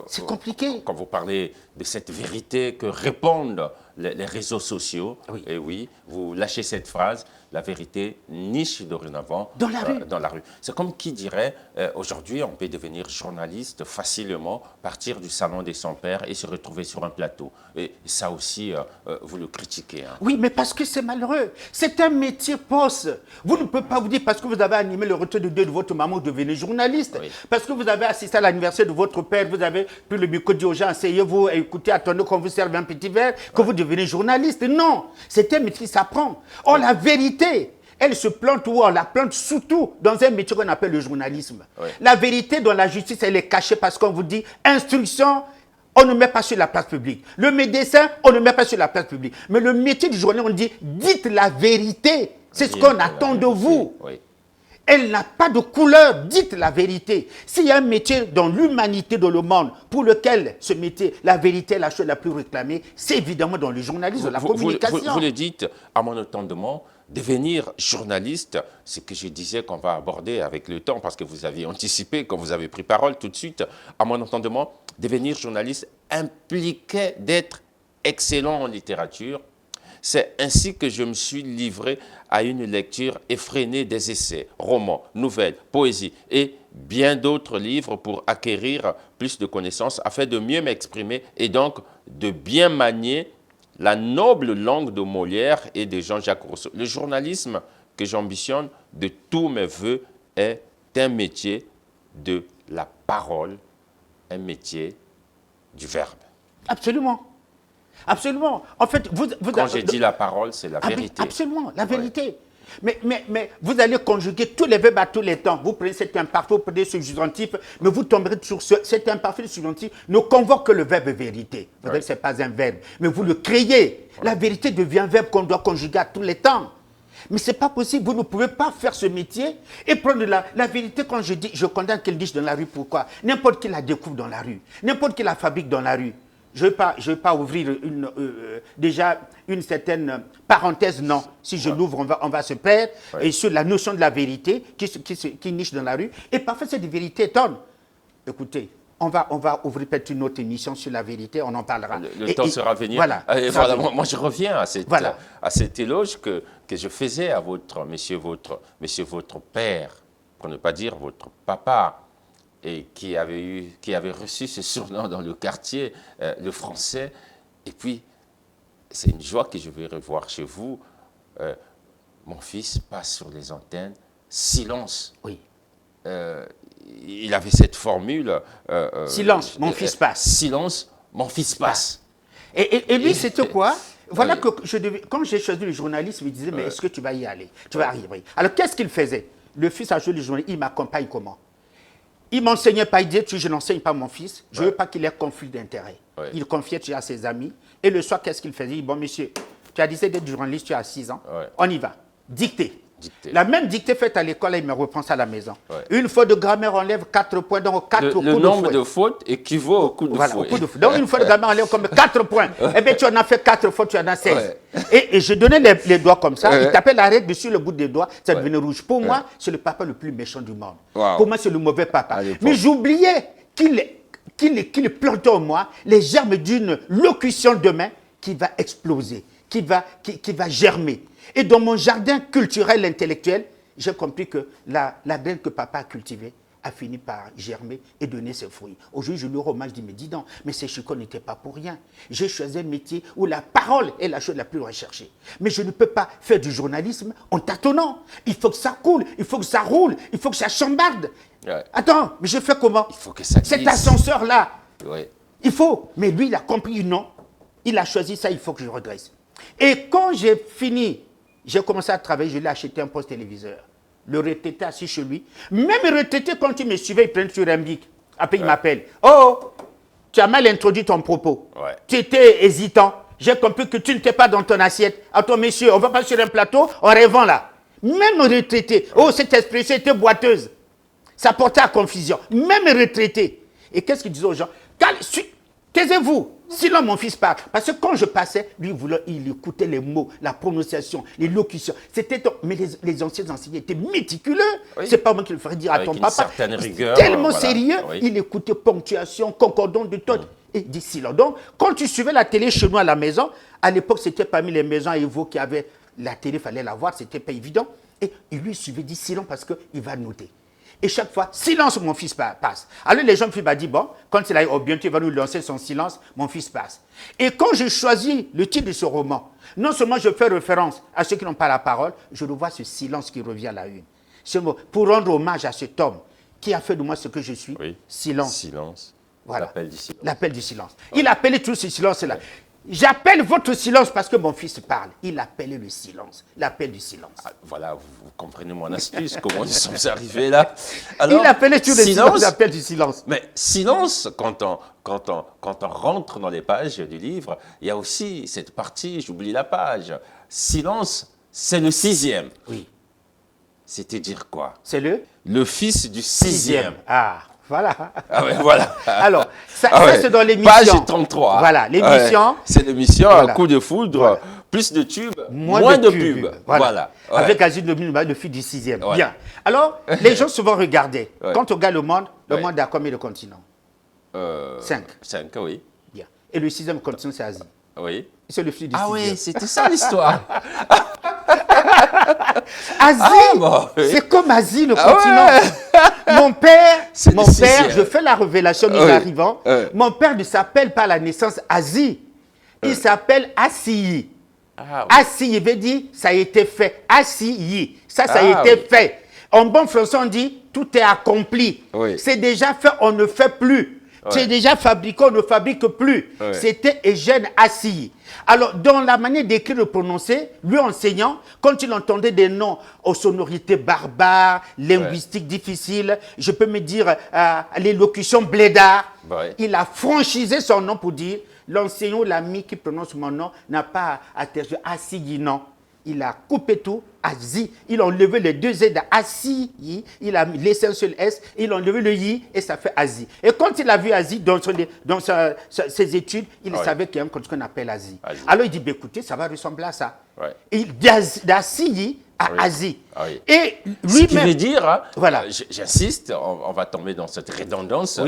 C'est compliqué. Quand vous parlez de cette vérité que répondent les réseaux sociaux, et oui, vous lâchez cette phrase, la vérité niche dorénavant dans la rue. C'est comme qui dirait, aujourd'hui, on peut devenir journaliste facilement, partir du salon des sans-pères et se retrouver sur un plateau. Et ça aussi, vous le critiquez. Hein. Oui, mais parce que c'est malheureux. C'est un métier poste. Vous ne pouvez pas vous dire, parce que vous avez animé le retour de deuil de votre maman, vous devenez journaliste. Oui. Parce que vous avez assisté à l'anniversaire de votre père, vous avez pris le micro aux gens, asseyez-vous et écoutez, attendez qu'on vous serve un petit verre, que vous devenez journaliste. Non, c'est un métier qui s'apprend. Or, la vérité, elle se plante où on la plante surtout dans un métier qu'on appelle le journalisme. Oui. La vérité dans la justice, elle est cachée parce qu'on vous dit instruction, on ne met pas sur la place publique. Le médecin, on ne met pas sur la place publique. Mais le métier du journaliste, on dit dites la vérité. C'est ce qu'on attend de vous. Oui. Elle n'a pas de couleur, dites la vérité. S'il y a un métier dans l'humanité, dans le monde, pour lequel ce métier, la vérité est la chose la plus réclamée, c'est évidemment dans le journalisme, la communication. Vous le dites, à mon entendement, devenir journaliste, ce que je disais qu'on va aborder avec le temps, parce que vous aviez anticipé, quand vous avez pris parole tout de suite, à mon entendement, devenir journaliste impliquait d'être excellent en littérature. C'est ainsi que je me suis livré à une lecture effrénée des essais, romans, nouvelles, poésie et bien d'autres livres pour acquérir plus de connaissances afin de mieux m'exprimer et donc de bien manier la noble langue de Molière et de Jean-Jacques Rousseau. Le journalisme que j'ambitionne de tous mes voeux est un métier de la parole, un métier du verbe. Absolument. Absolument. En fait, quand j'ai dit la parole, c'est la vérité. Absolument, la vérité. Ouais. Mais vous allez conjuguer tous les verbes à tous les temps. Vous prenez cet imparfait, vous prenez ce subjonctif, mais vous tomberez sur cet imparfait subjonctif ne convoque que le verbe vérité. Vous savez que ce n'est pas un verbe, mais vous le créez. Ouais. La vérité devient un verbe qu'on doit conjuguer à tous les temps. Mais ce n'est pas possible. Vous ne pouvez pas faire ce métier et prendre la vérité. Quand je dis, je condamne qu'elle niche dans la rue. Pourquoi? N'importe qui la découvre dans la rue. N'importe qui la fabrique dans la rue. Je ne vais pas ouvrir déjà une certaine parenthèse, non. Si je l'ouvre, on va se perdre. Ouais. Et sur la notion de la vérité qui niche dans la rue. Et parfois, cette vérité étonne. Écoutez, on va ouvrir peut-être une autre émission sur la vérité, on en parlera. Le temps sera venu. Voilà. Moi, je reviens à cet éloge que je faisais à monsieur votre père, pour ne pas dire votre papa, et qui avait reçu ce surnom dans le quartier, le français. Et puis, c'est une joie que je vais revoir chez vous. Mon fils passe sur les antennes, silence. Oui. Il avait cette formule. Silence, mon fils passe. Silence, mon fils passe. Et lui, c'était quoi? Voilà que quand j'ai choisi le journalisme, il disait, mais est-ce que tu vas y aller? Tu vas arriver. Alors, qu'est-ce qu'il faisait? Le fils a joué le journaliste, il m'accompagne comment? Il ne m'enseignait pas, il disait, je n'enseigne pas mon fils, je ne veux pas qu'il ait conflit d'intérêt. Ouais. Il confiait à ses amis. Et le soir, qu'est-ce qu'il faisait? Il dit, bon, monsieur, tu as décidé d'être journaliste, tu as 6 ans, on y va. Dictée. dictée. La même dictée faite à l'école, il me reprend ça à la maison. Une faute de grammaire enlève 4 points, donc 4 coups de fouet. Le nombre de fautes équivaut au coup de fouet. Donc une faute de grammaire enlève comme 4 points. Eh bien, tu en as fait 4 fautes, tu en as 16. Et je donnais les doigts comme ça, il tapait la règle dessus le bout des doigts, ça devenait rouge. Pour moi, c'est le papa le plus méchant du monde. Pour moi, c'est le mauvais papa. Mais j'oubliais qu'il plantait en moi les germes d'une locution demain qui va exploser, qui va germer. Et dans mon jardin culturel intellectuel, j'ai compris que la graine que papa a cultivée a fini par germer et donner ses fruits. Aujourd'hui, je lui rends hommage, je dis, mais dis donc, mais ces chicots n'étaient pas pour rien. J'ai choisi un métier où la parole est la chose la plus recherchée. Mais je ne peux pas faire du journalisme en tâtonnant. Il faut que ça coule, il faut que ça roule, il faut que ça chambarde. Attends, mais je fais comment? Il faut que ça glisse. Cet ascenseur-là, il faut. Mais lui, il a compris, non. Il a choisi ça, il faut que je redresse. Et quand j'ai fini, j'ai commencé à travailler, je lui ai acheté un poste téléviseur. Le retraité assis chez lui. Même le retraité, quand il me suivait, il prenait sur un bic. Après, il m'appelle. Oh, tu as mal introduit ton propos. Tu étais hésitant. J'ai compris que tu n'étais pas dans ton assiette. Attends, monsieur, on va pas sur un plateau en rêvant là. Même retraité. Oh, cette expression était boiteuse. Ça portait à confusion. Même retraité. Et qu'est-ce qu'il disait aux gens? Taisez-vous. Sinon, mon fils parle. Parce que quand je passais, lui, il écoutait les mots, la prononciation, les locutions. Mais les anciens enseignants étaient méticuleux. C'est pas moi qui le ferais dire à ton papa. Certaine rigueur, tellement sérieux. Il écoutait ponctuation, concordance de tout. Et dit silence. Donc, quand tu suivais la télé chez nous à la maison, à l'époque, c'était parmi les maisons à Evo qui avaient la télé, il fallait la voir, c'était pas évident. Et lui, il suivait, dit silence parce qu'il va noter. Et chaque fois, silence, mon fils passe. Alors les gens me disent, bon, quand il a bientôt il va nous lancer son silence, mon fils passe. Et quand je choisis le titre de ce roman, non seulement je fais référence à ceux qui n'ont pas la parole, je revois ce silence qui revient à la une. Pour rendre hommage à cet homme qui a fait de moi ce que je suis, silence. Silence. Voilà. L'appel du silence. L'appel du silence. Il appelait tout ce silence-là. J'appelle votre silence parce que mon fils parle. Il appelait le silence, l'appel du silence. Voilà, vous comprenez mon astuce, comment nous sommes arrivés là. Alors, il appelait tout le silence, l'appel du silence. Mais silence, quand on rentre dans les pages du livre, il y a aussi cette partie, j'oublie la page. Silence, c'est le 6e. Oui. C'était dire quoi? C'est le fils du 6e. Ah. Voilà. Ah ouais, voilà. Alors, ça c'est dans l'émission. Page 33. Voilà, l'émission. C'est l'émission, un coup de foudre, plus de tubes, moins de pubs. Voilà. Avec Aziz le fils du 6e. Bien. Alors, les gens souvent regardaient. Quand on regarde le monde a combien de continents? 5. 5, oui. Bien. Et le 6e continent, c'est Asie. Oui. C'est le fils du 6e. Ah oui, c'était ça l'histoire. Asie, c'est comme Asie, le continent. Mon père, je fais la révélation, nous arrivons. Mon père ne s'appelle pas à la naissance Asie. Il s'appelle Asiyi. Asiyi veut dire ça a été fait. Asiyi, ça a été fait. En bon français, on dit tout est accompli. C'est déjà fait, on ne fait plus. C'est déjà fabriqué, on ne fabrique plus. C'était Eugène Asiyi. Alors, dans la manière d'écrire et de prononcer, lui enseignant, quand il entendait des noms aux sonorités barbares, linguistiques difficiles, je peux me dire l'élocution blédard, il a franchisé son nom pour dire l'enseignant ou l'ami qui prononce mon nom n'a pas à tergiverser. Asiyi, non. Il a coupé tout, Asie. Il a enlevé les 2 Z d'Asiyi. Il a laissé un seul S. Il a enlevé le I et ça fait Asie. Et quand il a vu Asie dans ses études, il savait qu'il y a un continent qu'on appelle Asie. Alors il dit, écoutez, ça va ressembler à ça. Et d'Asiyi à Asie. Et lui-même. Ce qui veut dire, voilà. J'insiste, on va tomber dans cette redondance.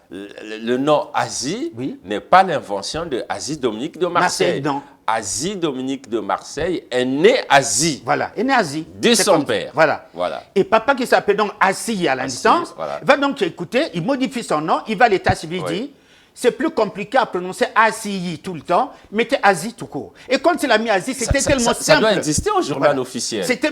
Le nom Asie n'est pas l'invention de Asie Dominique de Marseille. Non. Asie Dominique de Marseille est né Asie. Voilà, est né Asie. De son père. Voilà. Et papa qui s'appelle donc Asiyi à la naissance, va donc écouter, il modifie son nom, il va à l'état civil, dit, c'est plus compliqué à prononcer Asiyi tout le temps, mettez Asie tout court. Et quand il a mis Asie, c'était tellement simple. Ça doit exister au journal officiel. C'était,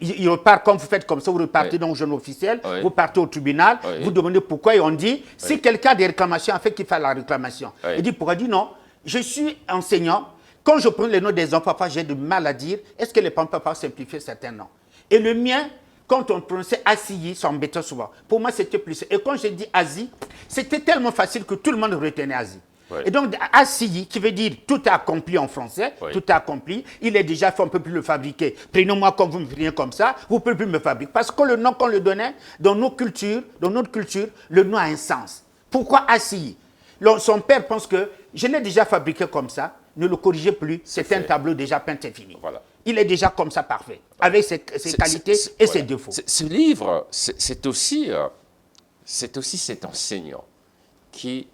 il repart comme vous faites comme ça, vous repartez dans le journal officiel, vous partez au tribunal, vous demandez pourquoi et on dit, si quelqu'un a des réclamations, en fait, qu'il fasse la réclamation. Il dit, pourquoi? Il dit non, je suis enseignant. Quand je prends les noms des enfants, j'ai du mal à dire, est-ce que les parents peuvent simplifier certains noms? Et le mien, quand on prononçait Asiyi, ça embêtait souvent. Pour moi, c'était plus. Et quand j'ai dit Asie, c'était tellement facile que tout le monde retenait Asie. Oui. Et donc, ACI, qui veut dire tout est accompli en français, tout est accompli, il est déjà fait, on ne peut plus le fabriquer. Prenez-moi comme vous me prenez comme ça, vous ne pouvez plus me fabriquer. Parce que le nom qu'on le donnait, dans notre culture, le nom a un sens. Pourquoi ACI? Son père pense que je l'ai déjà fabriqué comme ça, ne le corrigez plus, c'est un tableau déjà peint et fini. Voilà. Il est déjà comme ça parfait, avec ses qualités et ses défauts. Ce livre, c'est aussi cet enseignant qui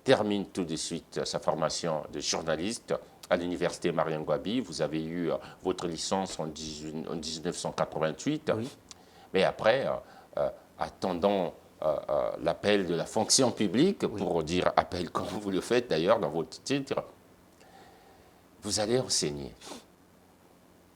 termine tout de suite sa formation de journaliste à l'université Marion Gwabi. Vous avez eu votre licence en 1988. Oui. Mais après, attendant l'appel de la fonction publique, pour dire appel comme vous le faites d'ailleurs dans votre titre, vous allez enseigner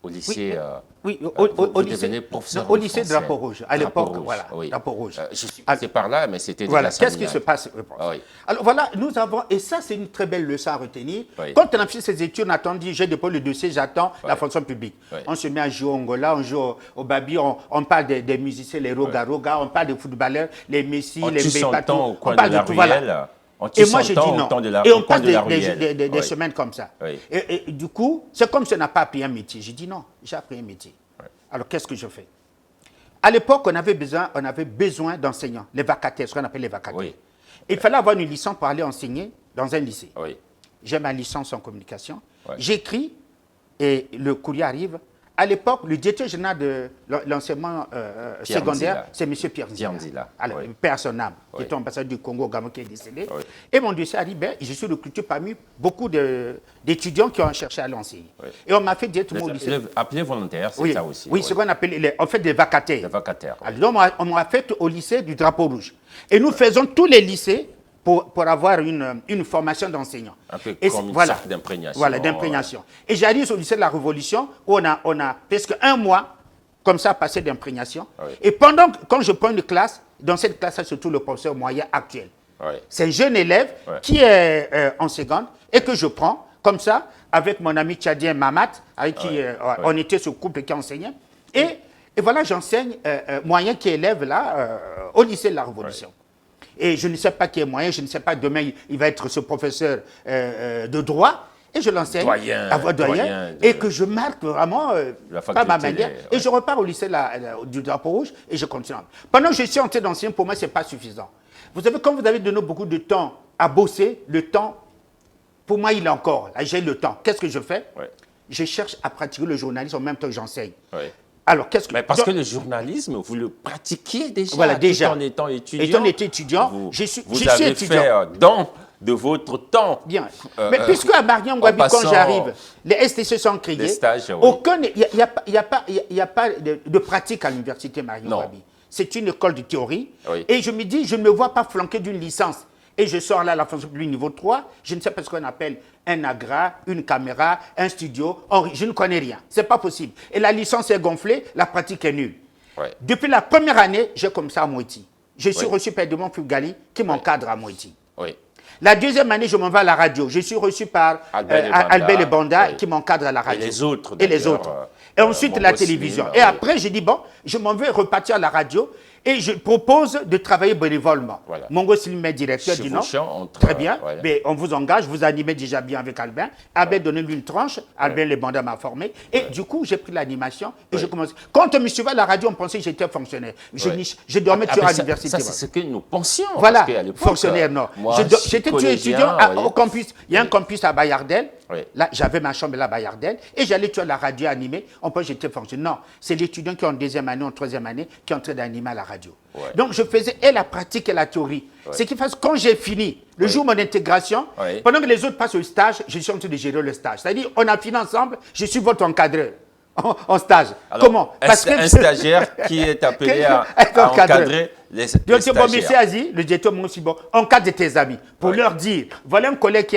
au lycée. Oui, au lycée, professeur au lycée Drapeau Rouge. À l'époque, voilà, oui. Drapeau Rouge. Je suis passé par là, mais c'était voilà. déjà Qu'est-ce qui se passe? Oui. Alors voilà, nous avons, et ça c'est une très belle leçon à retenir. Oui. Quand on a fait ses études, on attend, dit, j'ai déposé le dossier, j'attends la fonction publique. Oui. On se met à jouer au Angola, on joue au Babi, on parle des musiciens, les Roga-Roga, on parle des footballeurs, les Messi, les Mbappé, on parle de tout, voilà. Et moi, j'ai dit non. Et on passe des oui. semaines comme ça. Oui. Et du coup, c'est comme si on n'a pas appris un métier. J'ai dit non, j'ai appris un métier. Oui. Alors, qu'est-ce que je fais? À l'époque, on avait besoin d'enseignants, les vacataires, ce qu'on appelle les vacataires. Oui. Il fallait avoir une licence pour aller enseigner dans un lycée. Oui. J'ai ma licence en communication. Oui. J'écris et le courrier arrive. À l'époque, le directeur général de l'enseignement secondaire, c'est M. Pierre Nzila. Alors, oui. paix à son âme, qui est ambassadeur du Congo au Gabon, qui est décédé. Oui. Et mon dossier arrive, je suis recruté parmi beaucoup d'étudiants qui ont cherché à l'enseigner. Oui. Et on m'a fait directement au lycée. Appelé volontaire, c'est ça aussi. Oui, c'est ce qu'on appelle en fait des vacataires. Des vacataires. Alors, donc, on m'a fait au lycée du Drapeau Rouge. Et nous faisons tous les lycées pour avoir une formation d'enseignant. Un peu comme une sorte d'imprégnation. Voilà, d'imprégnation. Et j'arrive au lycée de la Révolution où on a presque un mois comme ça passé d'imprégnation. Oui. Et quand je prends une classe, dans cette classe, c'est surtout le professeur moyen actuel. Oui. C'est un jeune élève qui est en seconde et que je prends comme ça avec mon ami tchadien Mamat, avec qui on était ce couple qui enseignait. Et voilà, j'enseigne moyen qui est élève là au lycée de la Révolution. Et je ne sais pas qui est moyen, je ne sais pas, demain, il va être ce professeur de droit, et je l'enseigne à voix doyen, et que je marque vraiment pas ma manière. Et je repars au lycée du Drapeau Rouge, et je continue. Pendant que je suis en train d'enseigner, pour moi, ce n'est pas suffisant. Vous savez, quand vous avez donné beaucoup de temps à bosser, le temps, pour moi, il est encore. Là, j'ai le temps. Qu'est-ce que je fais? Je cherche à pratiquer le journalisme en même temps que j'enseigne. Alors, mais parce que le journalisme, vous le pratiquiez déjà, tout en étant étudiant. Étant étudiant, je suis étudiant. Fait don de votre temps. Bien. Mais puisque à Marion Gwabi, quand j'arrive, les STC sont créés, il n'y a pas de pratique à l'université Marion Gwabi. C'est une école de théorie. Et je me dis, je ne me vois pas flanquer d'une licence. Et je sors là à la fonction publique niveau 3, je ne sais pas ce qu'on appelle un agra, une caméra, un studio, je ne connais rien. Ce n'est pas possible. Et la licence est gonflée, la pratique est nulle. Depuis la première année, j'ai comme ça à Moiti. Je suis reçu par Edmond Fugali qui m'encadre à Moiti. La deuxième année, je m'en vais à la radio. Je suis reçu par Albert Lebanda qui m'encadre à la radio. Et les autres. Et ensuite la télévision. Et après, je dis, bon, je m'en vais repartir à la radio. Et je propose de travailler bénévolement. Mongo Slim est directeur du Nord. Très bien. Mais on vous engage, vous animez déjà bien avec Albin. Albin donnait-lui une tranche. Albin Lebanda m'a formé. Et du coup, j'ai pris l'animation et je commence. Quand on me suivait à la radio, on pensait que j'étais fonctionnaire. Je dormais toujours à l'université. Ça, c'est ce que nous pensions. Voilà, fonctionnaire, non. J'étais toujours étudiant au campus. Il y a un campus à Bayardel. Là, j'avais ma chambre là à Bayardel. Et j'allais toujours à la radio animer. On pense que j'étais fonctionnaire. Non, c'est l'étudiant qui est en deuxième année, en troisième année, qui est en train d'animer à la radio. Donc, je faisais et la pratique et la théorie. Ce qui fait que quand j'ai fini, le jour de mon intégration, pendant que les autres passent au stage, je suis en train de gérer le stage. C'est-à-dire, on a fini ensemble, je suis votre encadreur en stage. Alors, comment? Parce que un stagiaire qui est appelé à encadrer les stagiaires. Donc, bon, monsieur Azi, le directeur Monsibo, encadre tes amis pour leur dire, voilà un collègue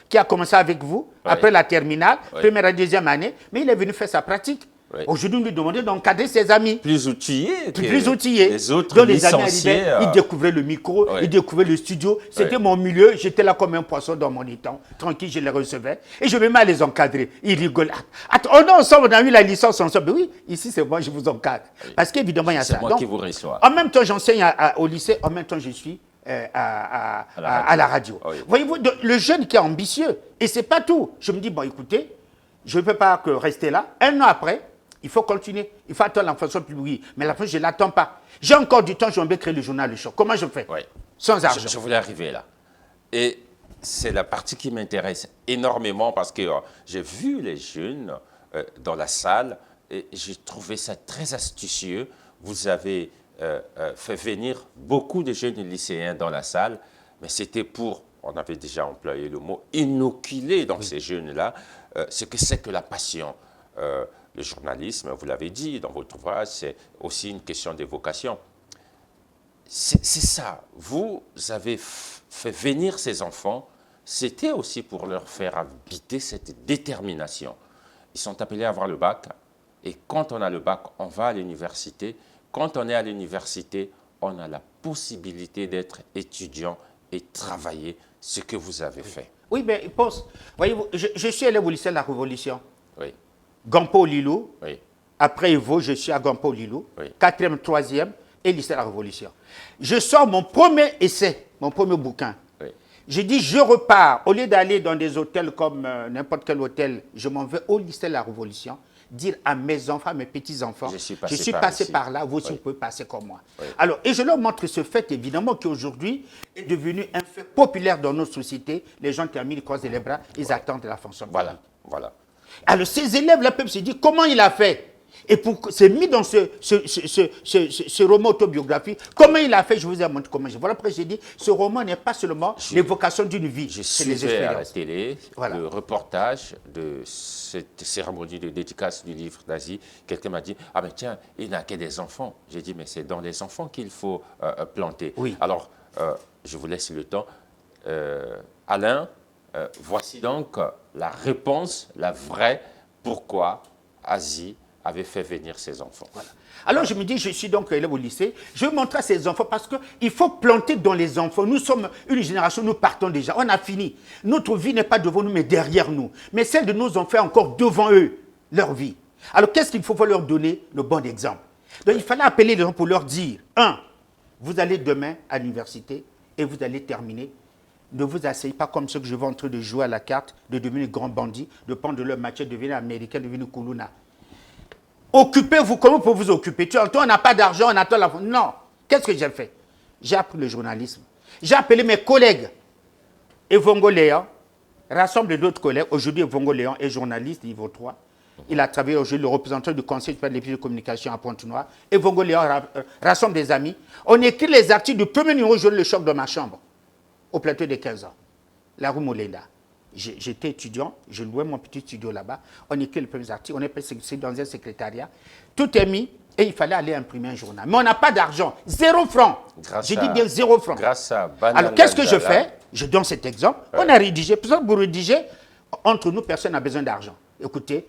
qui a commencé avec vous, après la terminale, première et deuxième année, mais il est venu faire sa pratique. Aujourd'hui, on lui demandait d'encadrer ses amis. Plus outillés. Plus outillés. Les autres donc, les amis arrivaient, ils découvraient le micro, ils découvraient le studio. C'était mon milieu. J'étais là comme un poisson dans mon étang. Tranquille, je les recevais. Et je me mets à les encadrer. Ils rigolent. Attends, on est ensemble, on a eu la licence ensemble. Oui, ici, c'est moi, je vous encadre. Parce qu'évidemment, il y a ça. C'est moi qui vous reçois. En même temps, j'enseigne au lycée. En même temps, je suis à la radio. Oui. Voyez-vous, le jeune qui est ambitieux, et c'est pas tout. Je me dis, bon, écoutez, je ne peux pas que rester là. Un an après, il faut continuer. Il faut attendre la fonction publique. Mais la fin, je ne l'attends pas. J'ai encore du temps, je vais créer le journal Le Choc. Comment je fais? Oui. Sans argent. Je voulais arriver là. Et c'est la partie qui m'intéresse énormément parce que j'ai vu les jeunes dans la salle et j'ai trouvé ça très astucieux. Vous avez fait venir beaucoup de jeunes lycéens dans la salle, mais c'était pour, on avait déjà employé le mot, inoculer dans ces jeunes-là ce que c'est que la passion. Le journalisme, vous l'avez dit dans votre ouvrage, c'est aussi une question de vocation. C'est ça. Vous avez fait venir ces enfants, c'était aussi pour leur faire habiter cette détermination. Ils sont appelés à avoir le bac, et quand on a le bac, on va à l'université. Quand on est à l'université, on a la possibilité d'être étudiant et travailler ce que vous avez fait. Oui, mais voyez-vous, je suis allé au lycée de la Révolution. Oui. Gampo-Lilou. Oui. Après Evo, je suis à Gampo-Lilou. Oui. 4e, 3e et lycée de la Révolution. Je sors mon premier essai, mon premier bouquin. Oui. Je dis, je repars. Au lieu d'aller dans des hôtels comme n'importe quel hôtel, je m'en vais au lycée de la Révolution, dire à mes enfants, à mes petits-enfants, je suis passé par là, vous aussi vous pouvez passer comme moi. Oui. Alors, et je leur montre ce fait, évidemment, qui aujourd'hui est devenu un fait populaire dans nos sociétés. Les gens terminent, ils croisent les bras, ils attendent la fonction publique. Voilà. Alors, ces élèves-là peuvent se dire, comment il a fait? Et c'est mis dans ce roman autobiographique. Comment il a fait? Je vous ai montré comment j'ai. Voilà pourquoi j'ai dit, ce roman n'est pas seulement l'évocation d'une vie. Je suivais à la télé le reportage de cette cérémonie de dédicace du livre d'Asie. Quelqu'un m'a dit, ah ben tiens, il n'a que des enfants. J'ai dit, mais c'est dans les enfants qu'il faut planter. Oui. Alors, je vous laisse le temps. Alain, voici donc la réponse, la vraie, pourquoi Asie avait fait venir ses enfants. Voilà. Alors je me dis, je suis donc élève au lycée, je vais montrer à ces enfants parce qu'il faut planter dans les enfants. Nous sommes une génération, nous partons déjà, on a fini. Notre vie n'est pas devant nous, mais derrière nous. Mais celle de nos enfants est encore devant eux, leur vie. Alors qu'est-ce qu'il faut leur donner? Le bon exemple. Donc il fallait appeler les gens pour leur dire, vous allez demain à l'université et vous allez terminer. Ne vous asseyez pas comme ceux que je vais en train de jouer à la carte, de devenir grand bandit, de prendre leur matière, de devenir américain, de devenir Koulouna. Occupez-vous, comment pour vous occuper? On n'a pas d'argent, on attend la... Non. Qu'est-ce que j'ai fait? J'ai appris le journalisme. J'ai appelé mes collègues. Evongo Léon rassemble d'autres collègues. Aujourd'hui, Evongo Léon est journaliste, niveau 3. Il a travaillé aujourd'hui le représentant du Conseil de communication à Pointe-Noire. Evongo Léon rassemble des amis. On écrit les articles du premier numéro du Le Choc dans ma chambre, au plateau de 15 ans, la rue Molenda. J'étais étudiant, je louais mon petit studio là-bas. On écrit les premiers articles, on est dans un secrétariat. Tout est mis et il fallait aller imprimer un journal. Mais on n'a pas d'argent, 0 franc. Je dis bien 0 franc. Grâce à Alors qu'est-ce que je fais? Je donne cet exemple. On a rédigé. Pour rédiger, entre nous, personne n'a besoin d'argent. Écoutez,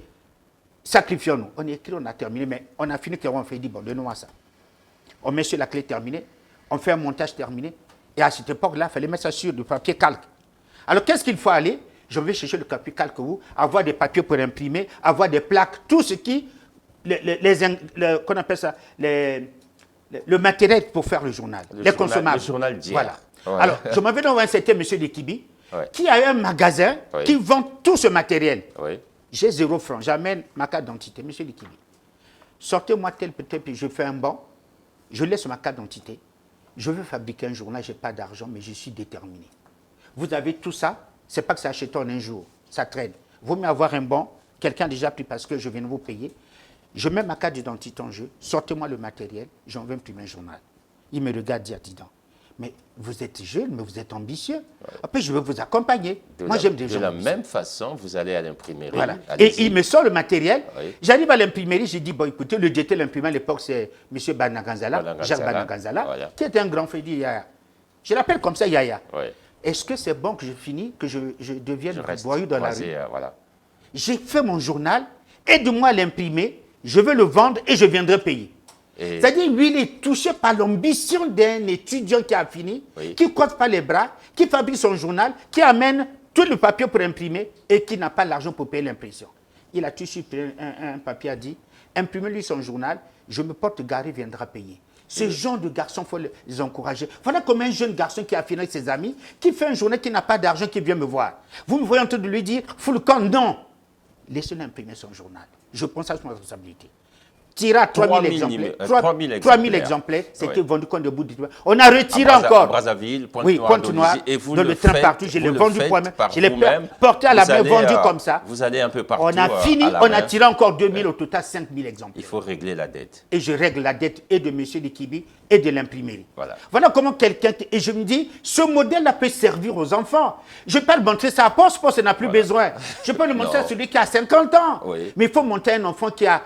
sacrifions-nous. On écrit, on a terminé, mais on a fini qu'on fait, dit, bon, donnons-moi ça. On met sur la clé terminée, on fait un montage terminé. Et à cette époque-là, il fallait mettre ça sur du papier calque. Alors qu'est-ce qu'il faut aller? Je vais chercher le papier calque où, avoir des papiers pour imprimer, avoir des plaques, tout ce qui, qu'on appelle ça, le matériel pour faire le journal, les consommables. Le journal d'hier. Voilà. Ouais. Alors, je m'avais envoyé un certain monsieur de Kibi, qui a un magasin qui vend tout ce matériel. Oui. J'ai 0 franc, j'amène ma carte d'identité, monsieur de Kibi. Sortez-moi tel peut-être, je fais un banc, je laisse ma carte d'identité, je veux fabriquer un journal, je n'ai pas d'argent, mais je suis déterminé. Vous avez tout ça, c'est pas que ça achète en un jour, ça traîne. Vaut mieux avoir un bon, quelqu'un a déjà pris parce que je viens de vous payer. Je mets ma carte d'identité en jeu, sortez-moi le matériel, j'en veux imprimer un journal. Il me regarde, dit, attends, mais vous êtes jeune, mais vous êtes ambitieux. Après, je veux vous accompagner. Moi, j'aime des gens. De la même façon, vous allez à l'imprimerie. Voilà. Et il me sort le matériel. Oui. J'arrive à l'imprimerie, je dis, bon, écoutez, le directeur de l'imprimerie à l'époque, c'est M. Banaganzala, Jacques Banaganzala, qui était un grand frère, il dit Yaya. Je l'appelle comme ça, Yaya. Oui. Est-ce que c'est bon que je finis, que je devienne voyou dans la rue? Voilà. J'ai fait mon journal, aide-moi à l'imprimer, je veux le vendre et je viendrai payer. C'est-à-dire, lui, il est touché par l'ambition d'un étudiant qui a fini, qui ne croise pas les bras, qui fabrique son journal, qui amène tout le papier pour imprimer et qui n'a pas l'argent pour payer l'impression. Il a tout de suite pris un papier, a dit, imprimez-lui son journal, je me porte garé, viendra payer. Ce genre de garçons, il faut les encourager. Voilà comme un jeune garçon qui a fini avec ses amis, qui fait une journée, qui n'a pas d'argent, qui vient me voir. Vous me voyez en train de lui dire, fous le camp, non. Laissez-le imprimer son journal. Je prends ça sur ma responsabilité. Tira 3000 exemplaires. 3000 exemplaires, c'était vendu comme de bout de doigt. On a retiré encore. Brazzaville, Pointe-Noire, et vous dans le train partout. Je l'ai vendu pour moi-même. Je l'ai porté à la main, vendu comme ça. Vous allez un peu partout. On a fini, on a tiré encore 2000, au total 5000 exemplaires. Il faut régler la dette. Et je règle la dette et de M. Likibi et de l'imprimerie. Voilà comment quelqu'un... Et je me dis, ce modèle-là peut servir aux enfants. Je ne vais pas le montrer ça à Poste n'a plus besoin. Je peux le montrer à celui qui a 50 ans. Mais il faut montrer un enfant qui a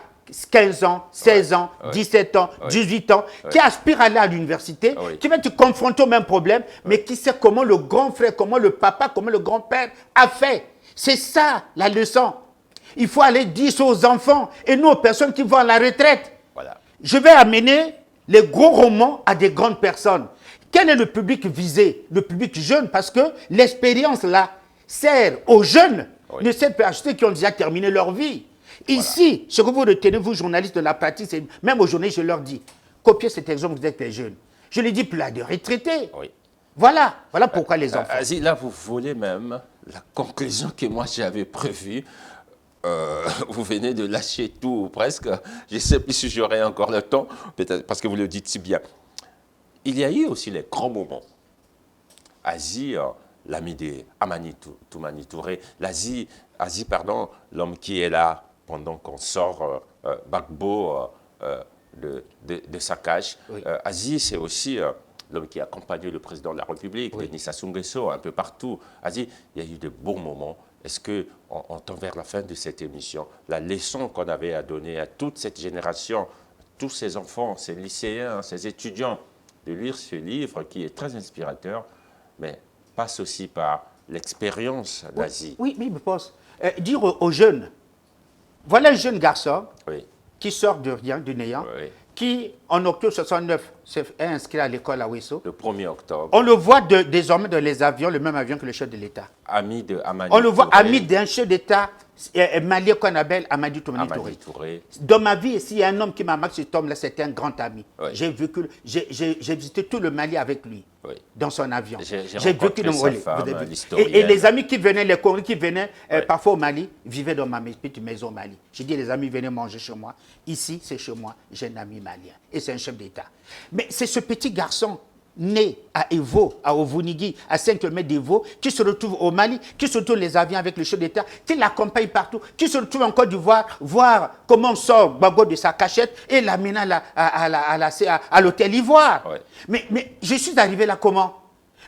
15 ans, 16 ans, 17 ans, 18 ans, qui aspire à aller à l'université, qui va te confronter au même problème, mais qui sait comment le grand frère, comment le papa, comment le grand-père a fait. C'est ça la leçon. Il faut aller dire aux enfants et nous aux personnes qui vont à la retraite. Je vais amener les gros romans à des grandes personnes. Quel est le public visé? Le public jeune, parce que l'expérience là sert aux jeunes, ne sert pas à ceux qui ont déjà terminé leur vie. Ici, ce que vous retenez, vous journalistes de la pratique, même aux journalistes, je leur dis, copiez cet exemple, vous êtes les jeunes. Je les dis plus à des retraités. Voilà pourquoi les enfants. Là, vous volez même la conclusion que moi j'avais prévue. Vous venez de lâcher tout presque. Je ne sais plus si j'aurai encore le temps, peut-être parce que vous le dites si bien. Il y a eu aussi les grands moments. Asie, l'ami de Amani Toumani Touré, l'homme qui est là pendant qu'on sort Gbagbo de sa cage. Asie, c'est aussi l'homme qui a accompagné le président de la République, Denis Sassou Nguesso, un peu partout. Asie, il y a eu de bons moments. Est-ce qu'on tend vers la fin de cette émission, la leçon qu'on avait à donner à toute cette génération, tous ces enfants, ces lycéens, ces étudiants, de lire ce livre qui est très inspirateur, mais passe aussi par l'expérience d'Asie. Oui, mais je pense, dire aux jeunes, voilà un jeune garçon qui sort de rien, du néant, qui, en octobre 69, s'est inscrit à l'école à Ouesso. Le 1er octobre. On le voit désormais dans les avions, le même avion que le chef de l'État. Ami de Amani On le voit ami d'un chef d'État malien qu'on appelle Amadou Toumani Touré. Dans ma vie, s'il y a un homme qui m'a marqué, cet homme-là, c'était un grand ami. J'ai visité tout le Mali avec lui, dans son avion. J'ai vécu dans et les amis qui venaient, les Congolais qui venaient parfois au Mali, vivaient dans ma petite maison au Mali. J'ai dit, les amis, venez manger chez moi. Ici, c'est chez moi, j'ai un ami malien. Et c'est un chef d'État. Mais c'est ce petit garçon né à Evo, à Ovunigi, à 5 km d'Evo, qui se retrouve au Mali, qui se retrouve les avions avec le chef d'État, qui l'accompagne partout, qui se retrouve en Côte d'Ivoire, voir comment sort Gbagbo de sa cachette et l'amène à l'hôtel Ivoire. Mais je suis arrivé là comment?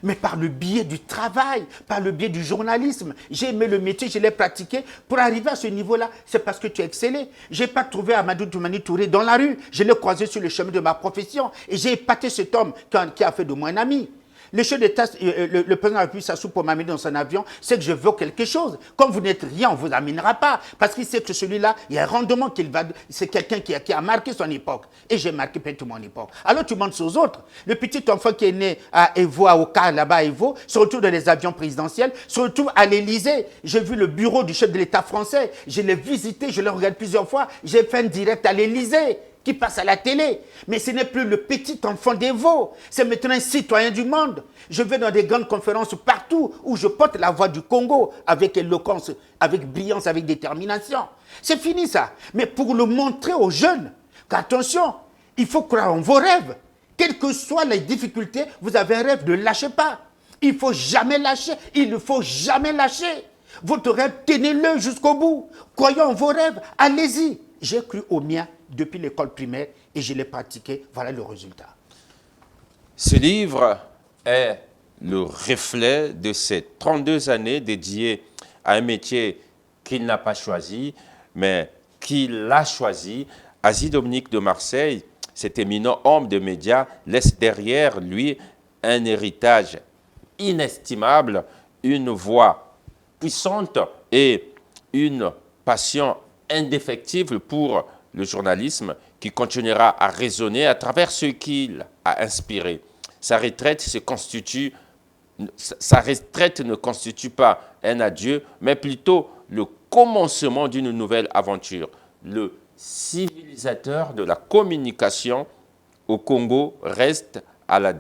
Mais par le biais du travail, par le biais du journalisme. J'ai aimé le métier, je l'ai pratiqué. Pour arriver à ce niveau-là, c'est parce que tu as excellé. Je n'ai pas trouvé Amadou Toumani Touré dans la rue. Je l'ai croisé sur le chemin de ma profession. Et j'ai épaté cet homme qui a fait de moi un ami. Le chef d'État, le président de la République s'assout pour m'amener dans son avion, c'est que je veux quelque chose. Comme vous n'êtes rien, on ne vous amènera pas. Parce qu'il sait que celui-là, il y a un rendement qu'il va... C'est quelqu'un qui a marqué son époque. Et j'ai marqué peut-être mon époque. Alors tu montres aux autres. Le petit enfant qui est né à Evo, à Oka, là-bas à Evo, se retrouve dans les avions présidentiels, se retrouve à l'Élysée. J'ai vu le bureau du chef de l'État français. Je l'ai visité, je l'ai regardé plusieurs fois. J'ai fait un direct à l'Élysée qui passe à la télé. Mais ce n'est plus le petit enfant d'Evo, c'est maintenant un citoyen du monde. Je vais dans des grandes conférences partout où je porte la voix du Congo avec éloquence, avec brillance, avec détermination. C'est fini ça. Mais pour le montrer aux jeunes, qu'attention, il faut croire en vos rêves. Quelles que soient les difficultés, vous avez un rêve, ne lâchez pas. Il ne faut jamais lâcher, il ne faut jamais lâcher. Votre rêve, tenez-le jusqu'au bout. Croyez en vos rêves, allez-y. J'ai cru au mien depuis l'école primaire et je l'ai pratiqué. Voilà le résultat. Ce livre est le reflet de ces 32 années dédiées à un métier qu'il n'a pas choisi, mais qu'il a choisi. Asie Dominique de Marseille, cet éminent homme de médias, laisse derrière lui un héritage inestimable, une voix puissante et une passion indéfectible pour le journalisme qui continuera à résonner à travers ce qu'il a inspiré. Sa retraite ne constitue pas un adieu, mais plutôt le commencement d'une nouvelle aventure. Le civilisateur de la communication au Congo reste à la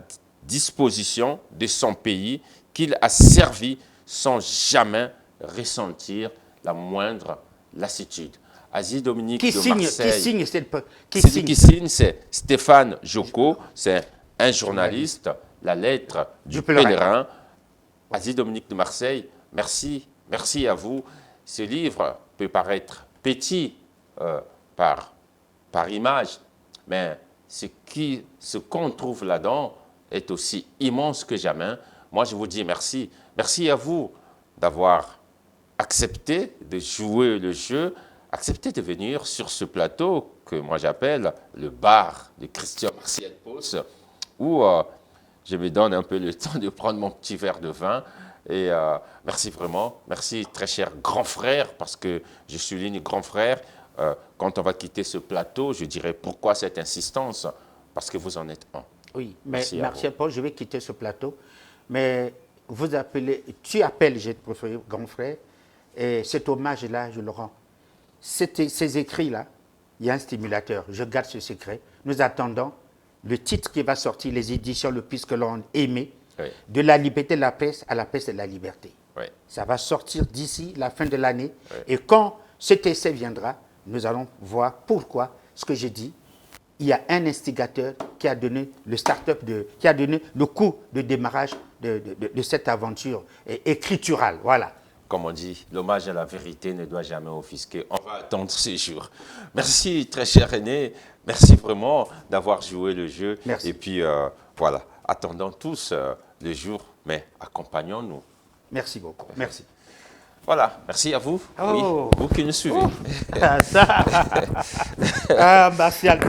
disposition de son pays qu'il a servi sans jamais ressentir la moindre lassitude. Asie Dominique de Marseille. Qui signe, c'est Stéphane Joko, c'est un journaliste, la lettre du pèlerin. Asie Dominique de Marseille, merci, merci à vous. Ce livre peut paraître petit par image, mais ce qu'on trouve là-dedans est aussi immense que jamais. Moi, je vous dis merci. Merci à vous d'avoir accepté de jouer le jeu, accepté de venir sur ce plateau que moi j'appelle le bar de Christian Martial Pos, où je me donne un peu le temps de prendre mon petit verre de vin. Et merci vraiment, merci très cher grand frère, parce que je souligne grand frère. Quand on va quitter ce plateau, je dirais pourquoi cette insistance, parce que vous en êtes un. Oui, mais Martial Pos, je vais quitter ce plateau, mais tu appelles, j'ai préféré grand frère, et cet hommage-là, je le rends. Ces écrits-là, il y a un stimulateur, je garde ce secret. Nous attendons le titre qui va sortir, les éditions Le Puisque l'on aimait, oui. De la liberté de la presse à la presse de la liberté. Oui. Ça va sortir d'ici la fin de l'année. Oui. Et quand cet essai viendra, nous allons voir pourquoi, ce que j'ai dit, il y a un instigateur qui a donné le start-up, qui a donné le coup de démarrage de cette aventure écriturale. Voilà. Comme on dit, l'hommage à la vérité ne doit jamais offusquer. On va attendre ces jours. Merci, très cher René. Merci vraiment d'avoir joué le jeu. Merci. Et puis, voilà, attendons tous le jour, mais accompagnons-nous. Merci beaucoup. Merci. Voilà, merci à vous. Oh. Oui, vous qui nous suivez. Oh. Ah, Martial.